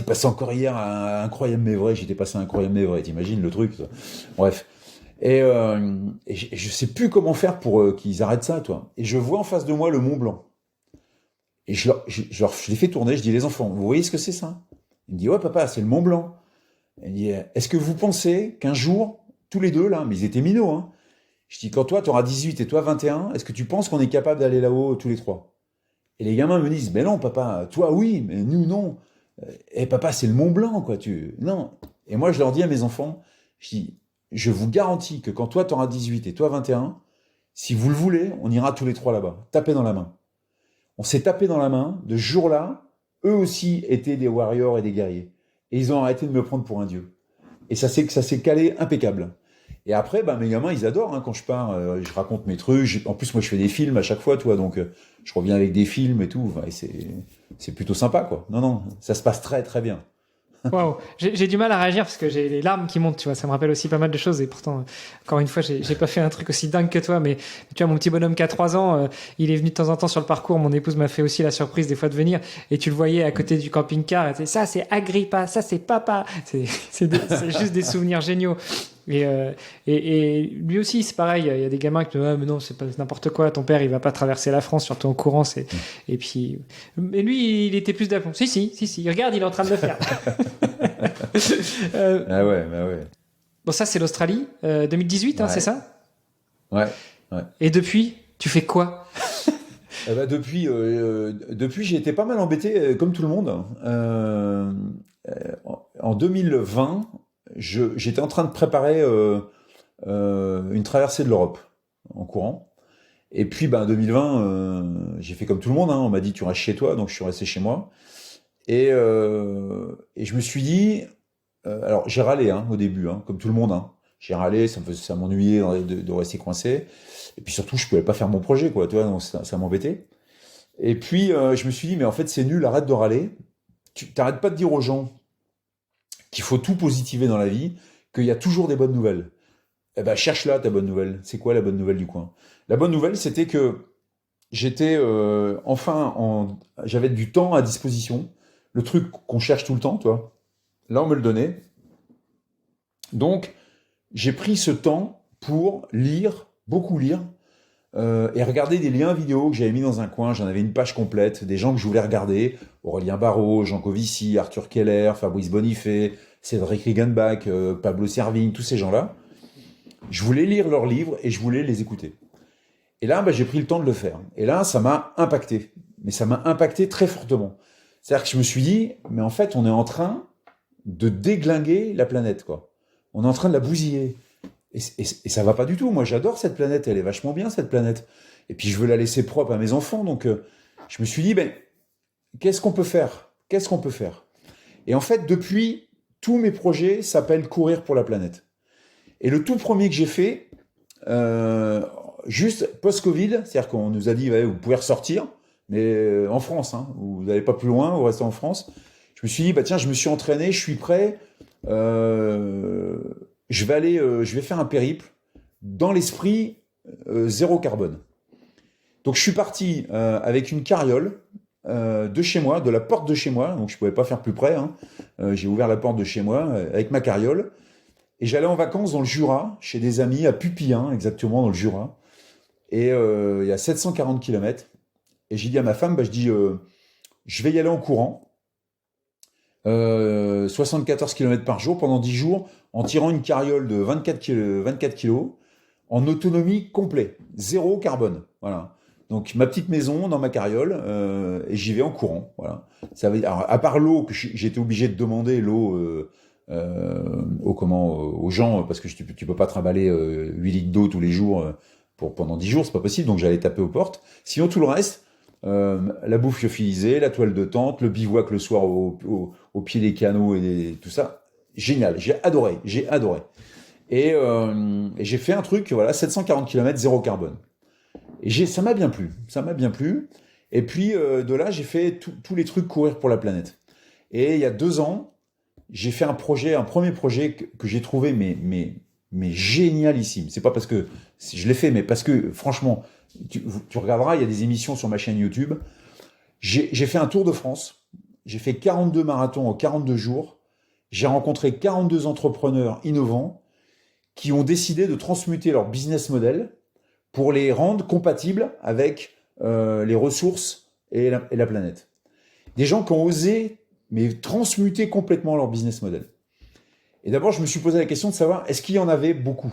passé encore hier à Incroyable mais vrai. J'étais passé à Incroyable mais vrai. T'imagines le truc, ça. Bref. Et je sais plus comment faire pour qu'ils arrêtent ça, toi. Et je vois en face de moi le Mont Blanc. Et je les fais tourner. Je dis les enfants, vous voyez ce que c'est ça? Il me dit ouais papa, c'est le Mont Blanc. Il me dit est-ce que vous pensez qu'un jour, tous les deux là, mais ils étaient minots, hein. Je dis quand toi t'auras 18 et toi 21, est-ce que tu penses qu'on est capable d'aller là-haut tous les trois? Et les gamins me disent, mais non, papa, toi oui, mais nous non. Et papa, c'est le Mont Blanc, quoi. Non. Et moi, je leur dis à mes enfants, je dis, je vous garantis que quand toi, tu auras 18 et toi 21, si vous le voulez, on ira tous les trois là-bas, taper dans la main. On s'est tapé dans la main. De ce jour-là, eux aussi étaient des warriors et des guerriers. Et ils ont arrêté de me prendre pour un dieu. Et ça s'est calé impeccable. Et après, bah, mes gamins, ils adorent hein, quand je pars. Je raconte mes trucs. En plus, moi, je fais des films à chaque fois, toi. Donc, je reviens avec des films et tout. Et c'est plutôt sympa, quoi. Non, non, ça se passe très, très bien. Waouh, j'ai du mal à réagir parce que j'ai les larmes qui montent, tu vois. Ça me rappelle aussi pas mal de choses et pourtant, encore une fois, j'ai pas fait un truc aussi dingue que toi. Mais tu vois, mon petit bonhomme qui a 3 ans, il est venu de temps en temps sur le parcours. Mon épouse m'a fait aussi la surprise des fois de venir et tu le voyais à côté du camping-car. Et ça, c'est Agrippa, ça, c'est papa. C'est juste des souvenirs géniaux. Et lui aussi, c'est pareil. Il y a des gamins qui disent ah, mais non, c'est pas n'importe quoi. Ton père, il va pas traverser la France, surtout en courant. Et puis, mais lui, il était plus d'aplomb. Si. Regarde, il est en train de le faire. Ah ouais, bah ouais. Bon, ça, c'est l'Australie, 2018, hein, Ouais. c'est ça? Ouais, ouais. Et depuis, tu fais quoi? Eh ben, depuis, j'ai été pas mal embêté, comme tout le monde. En 2020, j'étais en train de préparer une traversée de l'Europe en courant. Et puis, ben, 2020, j'ai fait comme tout le monde. Hein, on m'a dit tu restes chez toi, donc je suis resté chez moi. Et je me suis dit, alors j'ai râlé hein, au début, hein, comme tout le monde. Hein. J'ai râlé, ça m'ennuyait de rester coincé. Et puis surtout, je pouvais pas faire mon projet, quoi. Tu vois, donc ça m'embêtait. Et puis je me suis dit, mais en fait, c'est nul, arrête de râler. Tu t'arrêtes pas de dire aux gens qu'il faut tout positiver dans la vie, qu'il y a toujours des bonnes nouvelles. Eh ben, cherche-la ta bonne nouvelle. C'est quoi la bonne nouvelle du coin? La bonne nouvelle, c'était que j'étais j'avais du temps à disposition. Le truc qu'on cherche tout le temps, toi. Là, on me le donnait. Donc, j'ai pris ce temps pour lire, beaucoup lire, et regarder des liens vidéo que j'avais mis dans un coin. J'en avais une page complète, des gens que je voulais regarder. Aurélien Barraud, Jean Covici, Arthur Keller, Fabrice Bonifay, Cédric Rickenbach, Pablo Servigne, tous ces gens-là. Je voulais lire leurs livres et je voulais les écouter. Et là, bah, j'ai pris le temps de le faire. Et là, ça m'a impacté. Mais ça m'a impacté très fortement. C'est-à-dire que je me suis dit, mais en fait, on est en train de déglinguer la planète, quoi. On est en train de la bousiller. Et ça va pas du tout. Moi, j'adore cette planète. Elle est vachement bien, cette planète. Et puis, je veux la laisser propre à mes enfants. Donc, je me suis dit, ben, qu'est-ce qu'on peut faire? Qu'est-ce qu'on peut faire? Et en fait, depuis, tous mes projets s'appellent Courir pour la planète. Et le tout premier que j'ai fait, juste post-Covid, c'est-à-dire qu'on nous a dit, ouais, vous pouvez ressortir, mais en France, hein, vous n'allez pas plus loin, vous restez en France. Je me suis dit, bah tiens, je me suis entraîné, je suis prêt, je vais faire un périple dans l'esprit zéro carbone. Donc je suis parti avec une carriole de chez moi, de la porte de chez moi, donc je pouvais pas faire plus près. Hein. J'ai ouvert la porte de chez moi avec ma carriole et j'allais en vacances dans le Jura, chez des amis à Pupillin, exactement dans le Jura. Et il y a 740 km. Et j'ai dit à ma femme, bah, je vais y aller en courant. 74 km par jour pendant 10 jours, en tirant une carriole de 24 kilos, en autonomie complète, zéro carbone. Voilà. Donc ma petite maison dans ma carriole, et j'y vais en courant. Voilà. Ça veut dire, alors, à part l'eau que j'étais obligé de demander l'eau aux gens parce que tu peux pas trimballer 8 litres d'eau tous les jours pour pendant 10 jours, c'est pas possible. Donc j'allais taper aux portes. Sinon tout le reste, la bouffe lyophilisée, la toile de tente, le bivouac le soir au pied des canaux et tout ça, génial. J'ai adoré. Et j'ai fait un truc, voilà, 740 km, zéro carbone. Et ça m'a bien plu. Et puis, de là, j'ai fait tous les trucs courir pour la planète. Et il y a 2 ans, j'ai fait un premier projet que j'ai trouvé, mais génialissime. C'est pas parce que je l'ai fait, mais parce que, franchement, tu regarderas, il y a des émissions sur ma chaîne YouTube. J'ai fait un tour de France. J'ai fait 42 marathons en 42 jours. J'ai rencontré 42 entrepreneurs innovants qui ont décidé de transmuter leur business model pour les rendre compatibles avec les ressources et la planète. Des gens qui ont osé, mais transmuter complètement leur business model. Et d'abord, je me suis posé la question de savoir, est-ce qu'il y en avait beaucoup ?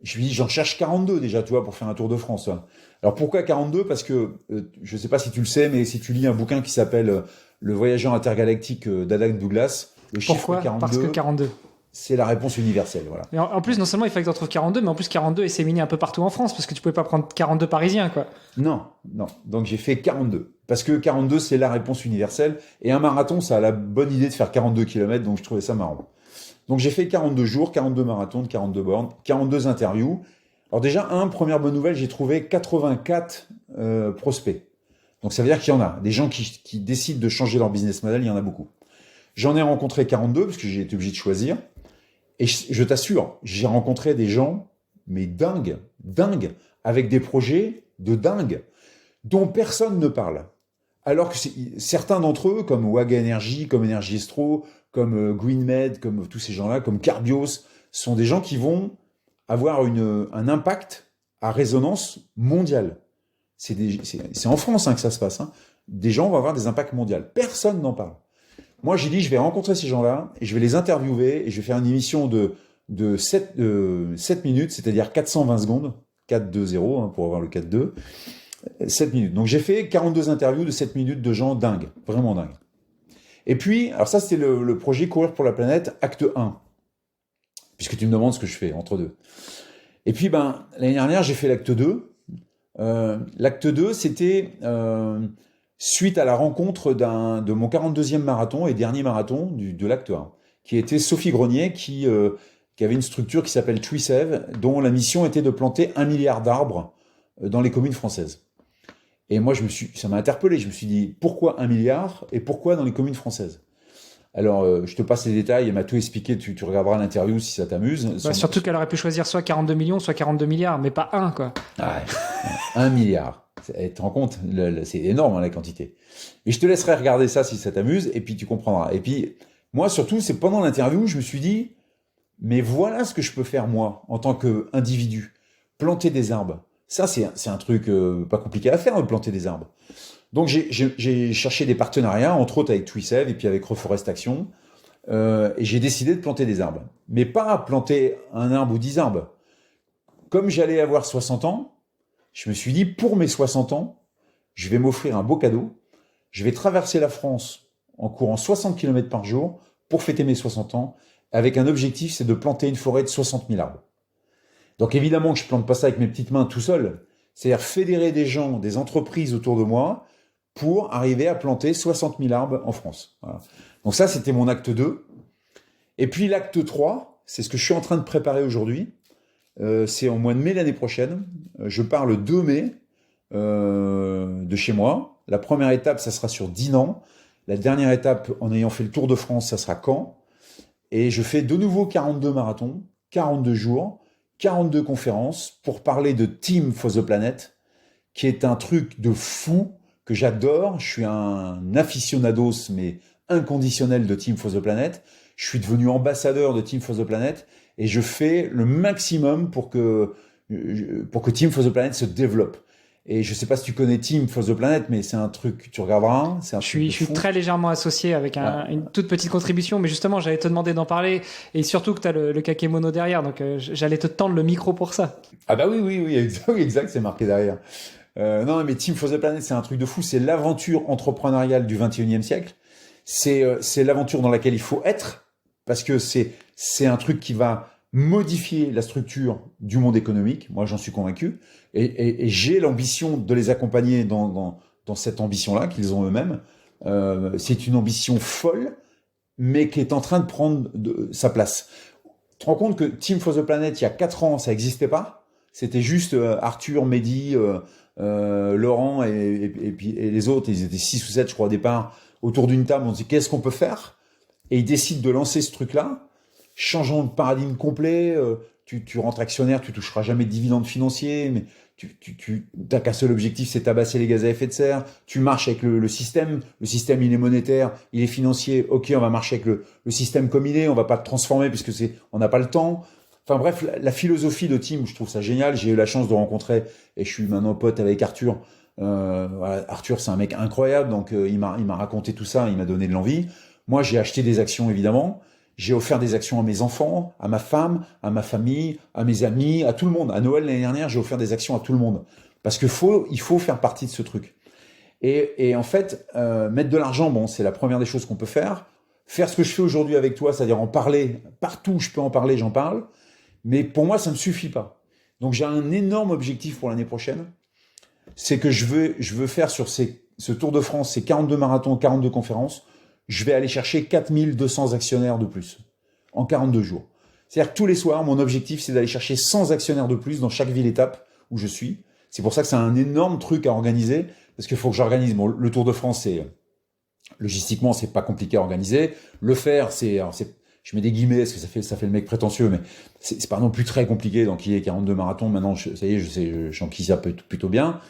Je me dis, j'en cherche 42 déjà, tu vois, pour faire un tour de France. Alors pourquoi 42 ? Parce que, je ne sais pas si tu le sais, mais si tu lis un bouquin qui s'appelle Le voyageur intergalactique d'Adam Douglas, le chiffre 42... Parce que 42. C'est la réponse universelle, voilà. Et en plus, non seulement il fallait que tu en trouves 42, mais en plus 42 est séminé un peu partout en France, parce que tu pouvais pas prendre 42 parisiens, quoi. Non. Donc j'ai fait 42. Parce que 42, c'est la réponse universelle. Et un marathon, ça a la bonne idée de faire 42 km, donc je trouvais ça marrant. Donc j'ai fait 42 jours, 42 marathons, 42 bornes, 42 interviews. Alors déjà, première bonne nouvelle, j'ai trouvé 84 prospects. Donc ça veut dire qu'il y en a. Des gens qui décident de changer leur business model, il y en a beaucoup. J'en ai rencontré 42, parce que j'ai été obligé de choisir. Et je t'assure, j'ai rencontré des gens, mais dingues, avec des projets de dingue, dont personne ne parle. Alors que certains d'entre eux, comme Waga Energy, comme Energy Estro, comme GreenMed, comme tous ces gens-là, comme Carbios, sont des gens qui vont avoir un impact à résonance mondiale. C'est en France que ça se passe. Des gens vont avoir des impacts mondiaux. Personne n'en parle. Moi, j'ai dit, je vais rencontrer ces gens-là et je vais les interviewer et je vais faire une émission de 7 minutes, c'est-à-dire 420 secondes, 4-2-0 pour avoir le 4-2, 7 minutes. Donc, j'ai fait 42 interviews de 7 minutes de gens dingues, vraiment dingues. Et puis, alors ça, c'était le projet Courir pour la planète, acte 1, puisque tu me demandes ce que je fais entre deux. Et puis, l'année dernière, j'ai fait l'acte 2. L'acte 2, c'était... suite à la rencontre de mon 42e marathon et dernier marathon de l'acte 1, qui était Sophie Grenier, qui avait une structure qui s'appelle TreeSave, dont la mission était de planter 1 milliard d'arbres dans les communes françaises. Et moi, ça m'a interpellé. Je me suis dit, pourquoi 1 milliard et pourquoi dans les communes françaises ? Alors, je te passe les détails, elle m'a tout expliqué, tu regarderas l'interview si ça t'amuse. Surtout qu'elle aurait pu choisir soit 42 millions, soit 42 milliards, mais pas 1, quoi. Ouais, 1 milliard. Tu te rends compte, c'est énorme la quantité. Et je te laisserai regarder ça si ça t'amuse, et puis tu comprendras. Et puis, moi surtout, c'est pendant l'interview, je me suis dit, mais voilà ce que je peux faire moi, en tant qu'individu. Planter des arbres. Ça, c'est un truc pas compliqué à faire, planter des arbres. Donc j'ai cherché des partenariats, entre autres avec TreeSave et puis avec Reforest Action, et j'ai décidé de planter des arbres. Mais pas planter un arbre ou 10 arbres. Comme j'allais avoir 60 ans, je me suis dit, pour mes 60 ans, je vais m'offrir un beau cadeau. Je vais traverser la France en courant 60 km par jour pour fêter mes 60 ans, avec un objectif, c'est de planter une forêt de 60 000 arbres. Donc évidemment que je ne plante pas ça avec mes petites mains tout seul, c'est-à-dire fédérer des gens, des entreprises autour de moi, pour arriver à planter 60 000 arbres en France. Voilà. Donc ça, c'était mon acte 2. Et puis l'acte 3, c'est ce que je suis en train de préparer aujourd'hui. C'est en mois de mai l'année prochaine. Je pars le 2 mai de chez moi. La première étape, ça sera sur Dinan. La dernière étape, en ayant fait le Tour de France, ça sera Caen. Et je fais de nouveau 42 marathons, 42 jours, 42 conférences pour parler de Team for the Planet, qui est un truc de fou que j'adore. Je suis un aficionados, mais inconditionnel de Team for the Planet. Je suis devenu ambassadeur de Team for the Planet et je fais le maximum pour que Team for the Planet se développe. Et je sais pas si tu connais Team for the Planet, mais c'est un truc, tu regarderas. C'est un Je truc de suis fou. très légèrement associé avec une toute petite contribution, mais justement, j'allais te demander d'en parler, et surtout que tu as le kakémono derrière, donc j'allais te tendre le micro pour ça. Ah bah oui, exact, oui, exact, c'est marqué derrière. Non, mais Team for the Planet, c'est un truc de fou. C'est l'aventure entrepreneuriale du 21e siècle. C'est l'aventure dans laquelle il faut être, parce que c'est un truc qui va modifier la structure du monde économique. Moi, j'en suis convaincu. Et j'ai l'ambition de les accompagner dans cette ambition-là qu'ils ont eux-mêmes. C'est une ambition folle, mais qui est en train de prendre sa place. Tu te rends compte que Team for the Planet, il y a 4 ans, ça n'existait pas. C'était juste Arthur, Mehdi, Laurent et les autres. Ils étaient 6 ou 7, je crois, au départ, autour d'une table. On se dit, qu'est-ce qu'on peut faire? Et ils décident de lancer ce truc-là. Changeant de paradigme complet. Tu rentres actionnaire, tu toucheras jamais de dividendes financiers, mais t'as qu'un seul objectif, c'est tabasser les gaz à effet de serre. Tu marches avec le système. Le système, il est monétaire, il est financier. Ok, on va marcher avec le système comme il est. On va pas le transformer puisque on n'a pas le temps. Enfin bref, la philosophie de Team, je trouve ça génial. J'ai eu la chance de rencontrer, et je suis maintenant pote avec Arthur. Voilà, Arthur, c'est un mec incroyable, donc il m'a raconté tout ça, il m'a donné de l'envie. Moi, j'ai acheté des actions, évidemment. J'ai offert des actions à mes enfants, à ma femme, à ma famille, à mes amis, à tout le monde. À Noël l'année dernière, j'ai offert des actions à tout le monde. Parce qu'il faut faire partie de ce truc. Et en fait, mettre de l'argent, bon, c'est la première des choses qu'on peut faire. Faire ce que je fais aujourd'hui avec toi, c'est-à-dire en parler, partout où je peux en parler, j'en parle. Mais pour moi, ça ne me suffit pas. Donc j'ai un énorme objectif pour l'année prochaine. C'est que je veux faire sur ce Tour de France, ces 42 marathons, 42 conférences, je vais aller chercher 4200 actionnaires de plus en 42 jours. C'est-à-dire que tous les soirs, mon objectif, c'est d'aller chercher 100 actionnaires de plus dans chaque ville-étape où je suis. C'est pour ça que c'est un énorme truc à organiser, parce qu'il faut que j'organise. Bon, le Tour de France, logistiquement, c'est pas compliqué à organiser. Le faire, je mets des guillemets, parce que ça fait le mec prétentieux, mais c'est pas non plus très compliqué d'enquiller 42 marathons. Maintenant, ça y est, j'enquille ça plutôt bien.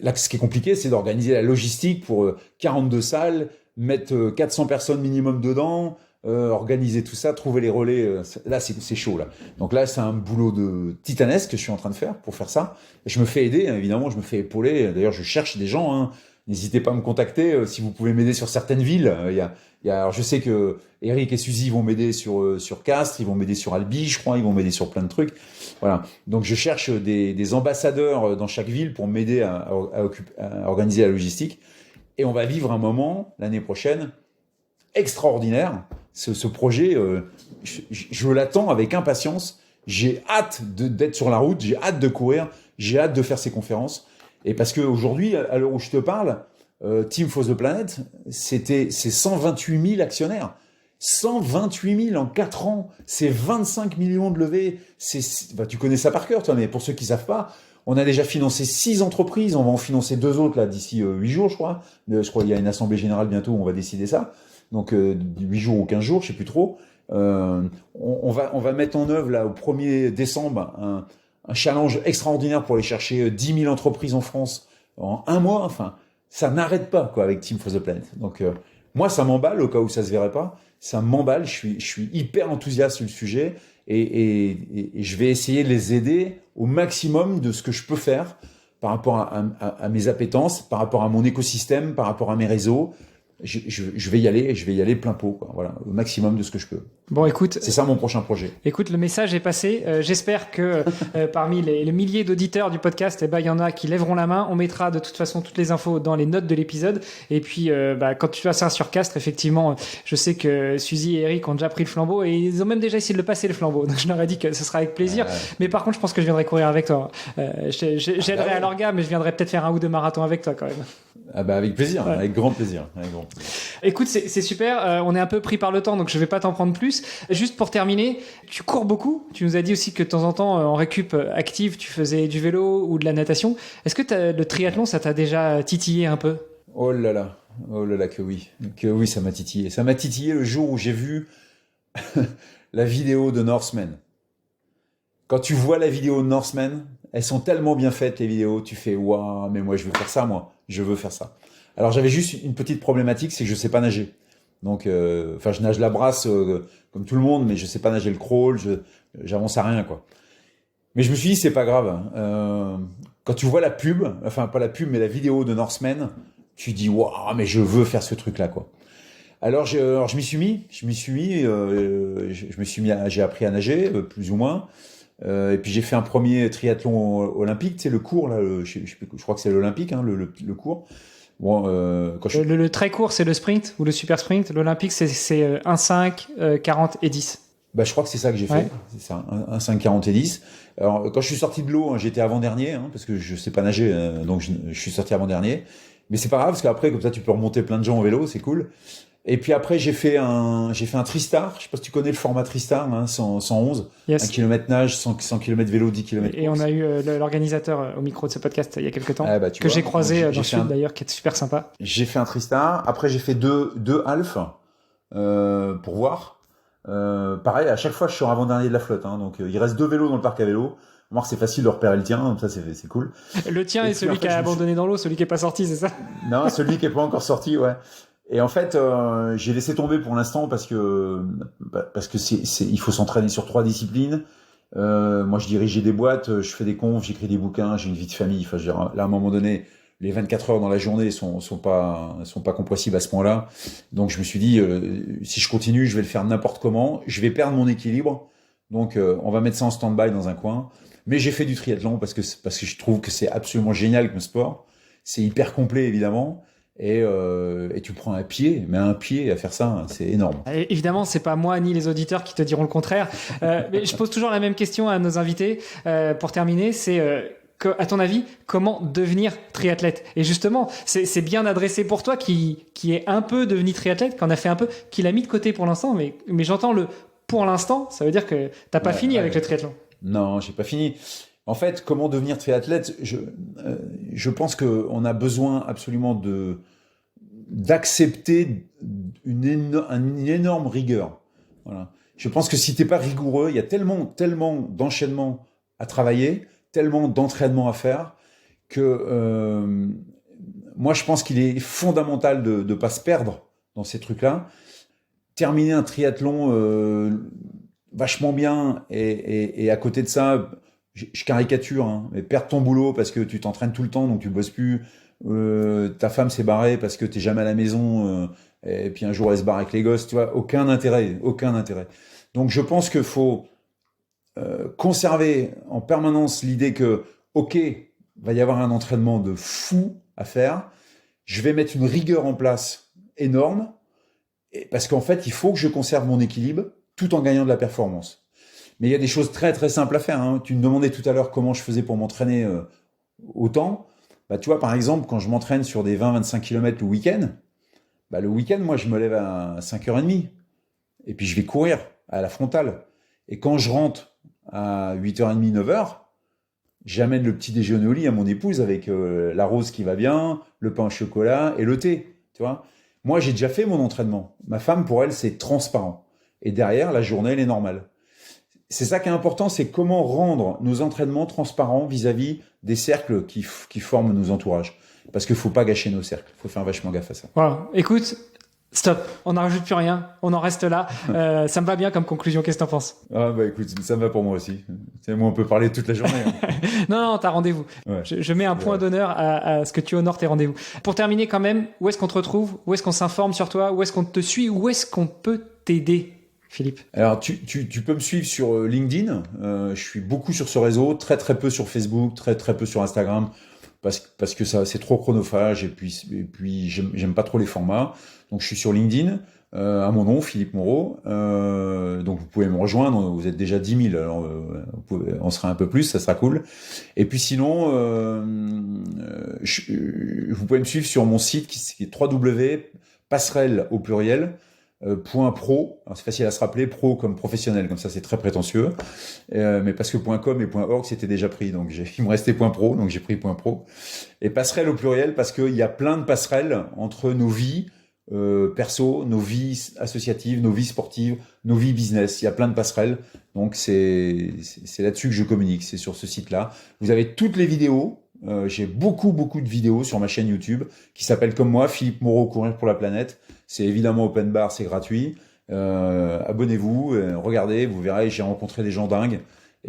Là, ce qui est compliqué, c'est d'organiser la logistique pour 42 salles, mettre 400 personnes minimum dedans, organiser tout ça, trouver les relais. Là, c'est chaud, là. Donc là, c'est un boulot de titanesque que je suis en train de faire pour faire ça. Et je me fais aider, hein, évidemment, je me fais épauler. D'ailleurs, je cherche des gens, hein. N'hésitez pas à me contacter si vous pouvez m'aider sur certaines villes. Alors je sais que Eric et Suzy vont m'aider sur Castres, ils vont m'aider sur Albi, je crois, ils vont m'aider sur plein de trucs. Voilà. Donc je cherche des ambassadeurs dans chaque ville pour m'aider à organiser la logistique. Et on va vivre un moment l'année prochaine extraordinaire. Ce projet, je l'attends avec impatience. J'ai hâte d'être sur la route, j'ai hâte de courir, j'ai hâte de faire ces conférences. Et parce qu'aujourd'hui, à l'heure où je te parle, Team for the Planet, c'est 128 000 actionnaires. 128 000 en 4 ans. C'est 25 millions de levées. Tu connais ça par cœur, toi, mais pour ceux qui savent pas, on a déjà financé 6 entreprises. On va en financer 2 autres là d'ici 8 jours, je crois. Je crois qu'il y a une assemblée générale bientôt où on va décider ça. Donc 8 jours ou 15 jours, je sais plus trop. On va mettre en œuvre là au 1er décembre un challenge extraordinaire pour aller chercher 10 000 entreprises en France en un mois. Enfin, ça n'arrête pas quoi avec Team for the Planet. Donc moi, ça m'emballe au cas où ça se verrait pas. Ça m'emballe. Je suis hyper enthousiaste sur le sujet et je vais essayer de les aider au maximum de ce que je peux faire par rapport à mes appétences, par rapport à mon écosystème, par rapport à mes réseaux. Je vais y aller plein pot, quoi. Voilà, au maximum de ce que je peux. Bon, écoute, c'est ça mon prochain projet. Écoute, le message est passé. J'espère que parmi les milliers d'auditeurs du podcast, il y en a qui lèveront la main. On mettra de toute façon toutes les infos dans les notes de l'épisode. Et puis, quand tu passes sur Castres, effectivement, je sais que Suzy et Eric ont déjà pris le flambeau et ils ont même déjà essayé de le passer le flambeau. Donc, je leur ai dit que ce sera avec plaisir. Mais par contre, je pense que je viendrai courir avec toi. J'aiderai à l'orga, mais je viendrai peut-être faire 1 ou 2 marathons avec toi quand même. Ah bah avec plaisir, ouais. Avec grand plaisir. Écoute, c'est super. On est un peu pris par le temps, donc je vais pas t'en prendre plus. Juste pour terminer, tu cours beaucoup. Tu nous as dit aussi que de temps en temps, en récup active, tu faisais du vélo ou de la natation. Est-ce que le triathlon, ça t'a déjà titillé un peu ? Oh là là, que oui, ça m'a titillé. Ça m'a titillé le jour où j'ai vu la vidéo de Norseman. Quand tu vois la vidéo de Norseman, elles sont tellement bien faites, les vidéos, tu fais « Waouh, mais moi je veux faire ça, je veux faire ça ». Alors j'avais juste une petite problématique, c'est que je sais pas nager. Donc, je nage la brasse comme tout le monde, mais je sais pas nager le crawl, j'avance à rien, quoi. Mais je me suis dit, c'est pas grave. Quand tu vois la pub, enfin pas la pub, mais la vidéo de Norseman, tu dis, waouh, mais je veux faire ce truc-là, quoi. Alors je m'y suis mis, j'ai appris à nager, plus ou moins. Et puis j'ai fait un premier triathlon olympique, tu sais, le court, là, je crois que c'est l'olympique, hein, le court. Bon, le très court, c'est le sprint ou le super sprint. L'olympique, c'est 1,5, 40 et 10. Bah, je crois que c'est ça que j'ai fait. Ouais. C'est ça, un 5, 40 et 10. Alors, quand je suis sorti de l'eau, hein, j'étais avant-dernier, hein, parce que je sais pas nager, donc je suis sorti avant-dernier. Mais c'est pas grave, parce qu'après, comme ça, tu peux remonter plein de gens en vélo, c'est cool. Et puis après, j'ai fait un Tristar. Je sais pas si tu connais le format Tristar, hein, 111. Yes. 1 km nage, 100 km vélo, 10 km Et on a eu l'organisateur au micro de ce podcast il y a quelques temps, bah, que j'ai croisé dans le sud d'ailleurs, qui est super sympa. J'ai fait un Tristar. Après, j'ai fait deux half pour voir. Pareil, à chaque fois, je suis avant-dernier de la flotte. Hein, donc, il reste 2 vélos dans le parc à vélo. Moi, c'est facile de repérer le tien, ça c'est cool. Le tien est celui qui a abandonné dans l'eau, celui qui est pas sorti, c'est ça? Non, celui qui est pas encore sorti, ouais. Et en fait, j'ai laissé tomber pour l'instant parce que il faut s'entraîner sur 3 disciplines. Moi, je dirigeais des boîtes, je fais des confs, j'écris des bouquins, j'ai une vie de famille. Enfin, je veux dire, là, à un moment donné, les 24 heures dans la journée sont pas compressibles à ce point-là. Donc, je me suis dit, si je continue, je vais le faire n'importe comment. Je vais perdre mon équilibre. Donc, on va mettre ça en stand-by dans un coin. Mais j'ai fait du triathlon parce que je trouve que c'est absolument génial comme sport. C'est hyper complet, évidemment. Et tu prends un pied à faire ça, c'est énorme. Et évidemment, c'est pas moi ni les auditeurs qui te diront le contraire. Mais je pose toujours la même question à nos invités. Pour terminer, c'est à ton avis, comment devenir triathlète? Et justement, c'est bien adressé pour toi qui est un peu devenu triathlète, qui en a fait un peu, qui l'a mis de côté pour l'instant. Mais j'entends le pour l'instant, ça veut dire que t'as pas fini avec le triathlon. Non, j'ai pas fini. En fait, comment devenir triathlète? Je pense qu'on a besoin absolument d'accepter une énorme rigueur. Voilà. Je pense que si t'es pas rigoureux, il y a tellement d'enchaînements à travailler, tellement d'entraînements à faire que moi je pense qu'il est fondamental de pas se perdre dans ces trucs-là. Terminer un triathlon vachement bien et à côté de ça, je caricature, hein, mais perdre ton boulot parce que tu t'entraînes tout le temps, donc tu bosses plus. Ta femme s'est barrée parce que t'es jamais à la maison, et puis un jour elle se barre avec les gosses, tu vois, aucun intérêt. Donc je pense qu'il faut conserver en permanence l'idée que, ok, va y avoir un entraînement de fou à faire, je vais mettre une rigueur en place énorme, parce qu'en fait, il faut que je conserve mon équilibre tout en gagnant de la performance. Mais il y a des choses très très simples à faire. Hein. Tu me demandais tout à l'heure comment je faisais pour m'entraîner autant. Bah, tu vois, par exemple, quand je m'entraîne sur des 20-25 km le week-end, moi, je me lève à 5h30. Et puis, je vais courir à la frontale. Et quand je rentre à 8h30, 9h, j'amène le petit déjeuner au lit à mon épouse avec la rose qui va bien, le pain au chocolat et le thé. Tu vois ? Moi, j'ai déjà fait mon entraînement. Ma femme, pour elle, c'est transparent. Et derrière, la journée, elle est normale. C'est ça qui est important, c'est comment rendre nos entraînements transparents vis-à-vis des cercles qui forment nos entourages. Parce qu'il ne faut pas gâcher nos cercles. Il faut faire vachement gaffe à ça. Voilà. Écoute, stop. On n'en rajoute plus rien. On en reste là. Ça me va bien comme conclusion. Qu'est-ce que t'en penses? Ah bah écoute, ça me va pour moi aussi. Moi, on peut parler toute la journée. Hein. Non, t'as rendez-vous. Ouais. Je mets un point d'honneur à ce que tu honores tes rendez-vous. Pour terminer quand même, où est-ce qu'on te retrouve? Où est-ce qu'on s'informe sur toi? Où est-ce qu'on te suit? Où est-ce qu'on peut t'aider, Philippe? Alors, tu peux me suivre sur LinkedIn. Je suis beaucoup sur ce réseau, très très peu sur Facebook, très très peu sur Instagram, parce que ça c'est trop chronophage et puis j'aime pas trop les formats. Donc je suis sur LinkedIn à mon nom, Philippe Moreau. Donc vous pouvez me rejoindre. Vous êtes déjà 10 000, alors on sera un peu plus, ça sera cool. Et puis sinon, vous pouvez me suivre sur mon site qui est www.passerelle au pluriel. .pro, alors c'est facile à se rappeler, pro comme professionnel, comme ça c'est très prétentieux, mais parce que .com et .org c'était déjà pris, donc il me restait .pro, donc j'ai pris .pro, et passerelle au pluriel parce qu'il y a plein de passerelles entre nos vies perso, nos vies associatives, nos vies sportives, nos vies business, il y a plein de passerelles, donc c'est là-dessus que je communique, c'est sur ce site-là. Vous avez toutes les vidéos, j'ai beaucoup de vidéos sur ma chaîne YouTube qui s'appelle comme moi, Philippe Moreau, Courir pour la planète. C'est évidemment open bar, c'est gratuit. Abonnez-vous, regardez, vous verrez, j'ai rencontré des gens dingues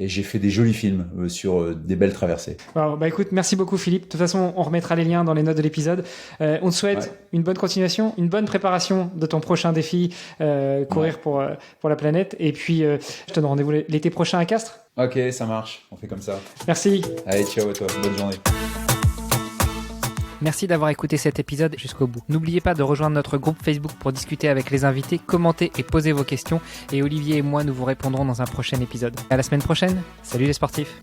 j'ai fait des jolis films sur des belles traversées. Alors, écoute, merci beaucoup Philippe. De toute façon, on remettra les liens dans les notes de l'épisode. On te souhaite une bonne continuation, une bonne préparation de ton prochain défi, courir pour la planète. Et puis, je te donne rendez-vous l'été prochain à Castres. Ok, ça marche. On fait comme ça. Merci. Allez, ciao à toi. Bonne journée. Merci d'avoir écouté cet épisode jusqu'au bout. N'oubliez pas de rejoindre notre groupe Facebook pour discuter avec les invités, commenter et poser vos questions. Et Olivier et moi, nous vous répondrons dans un prochain épisode. À la semaine prochaine. Salut les sportifs.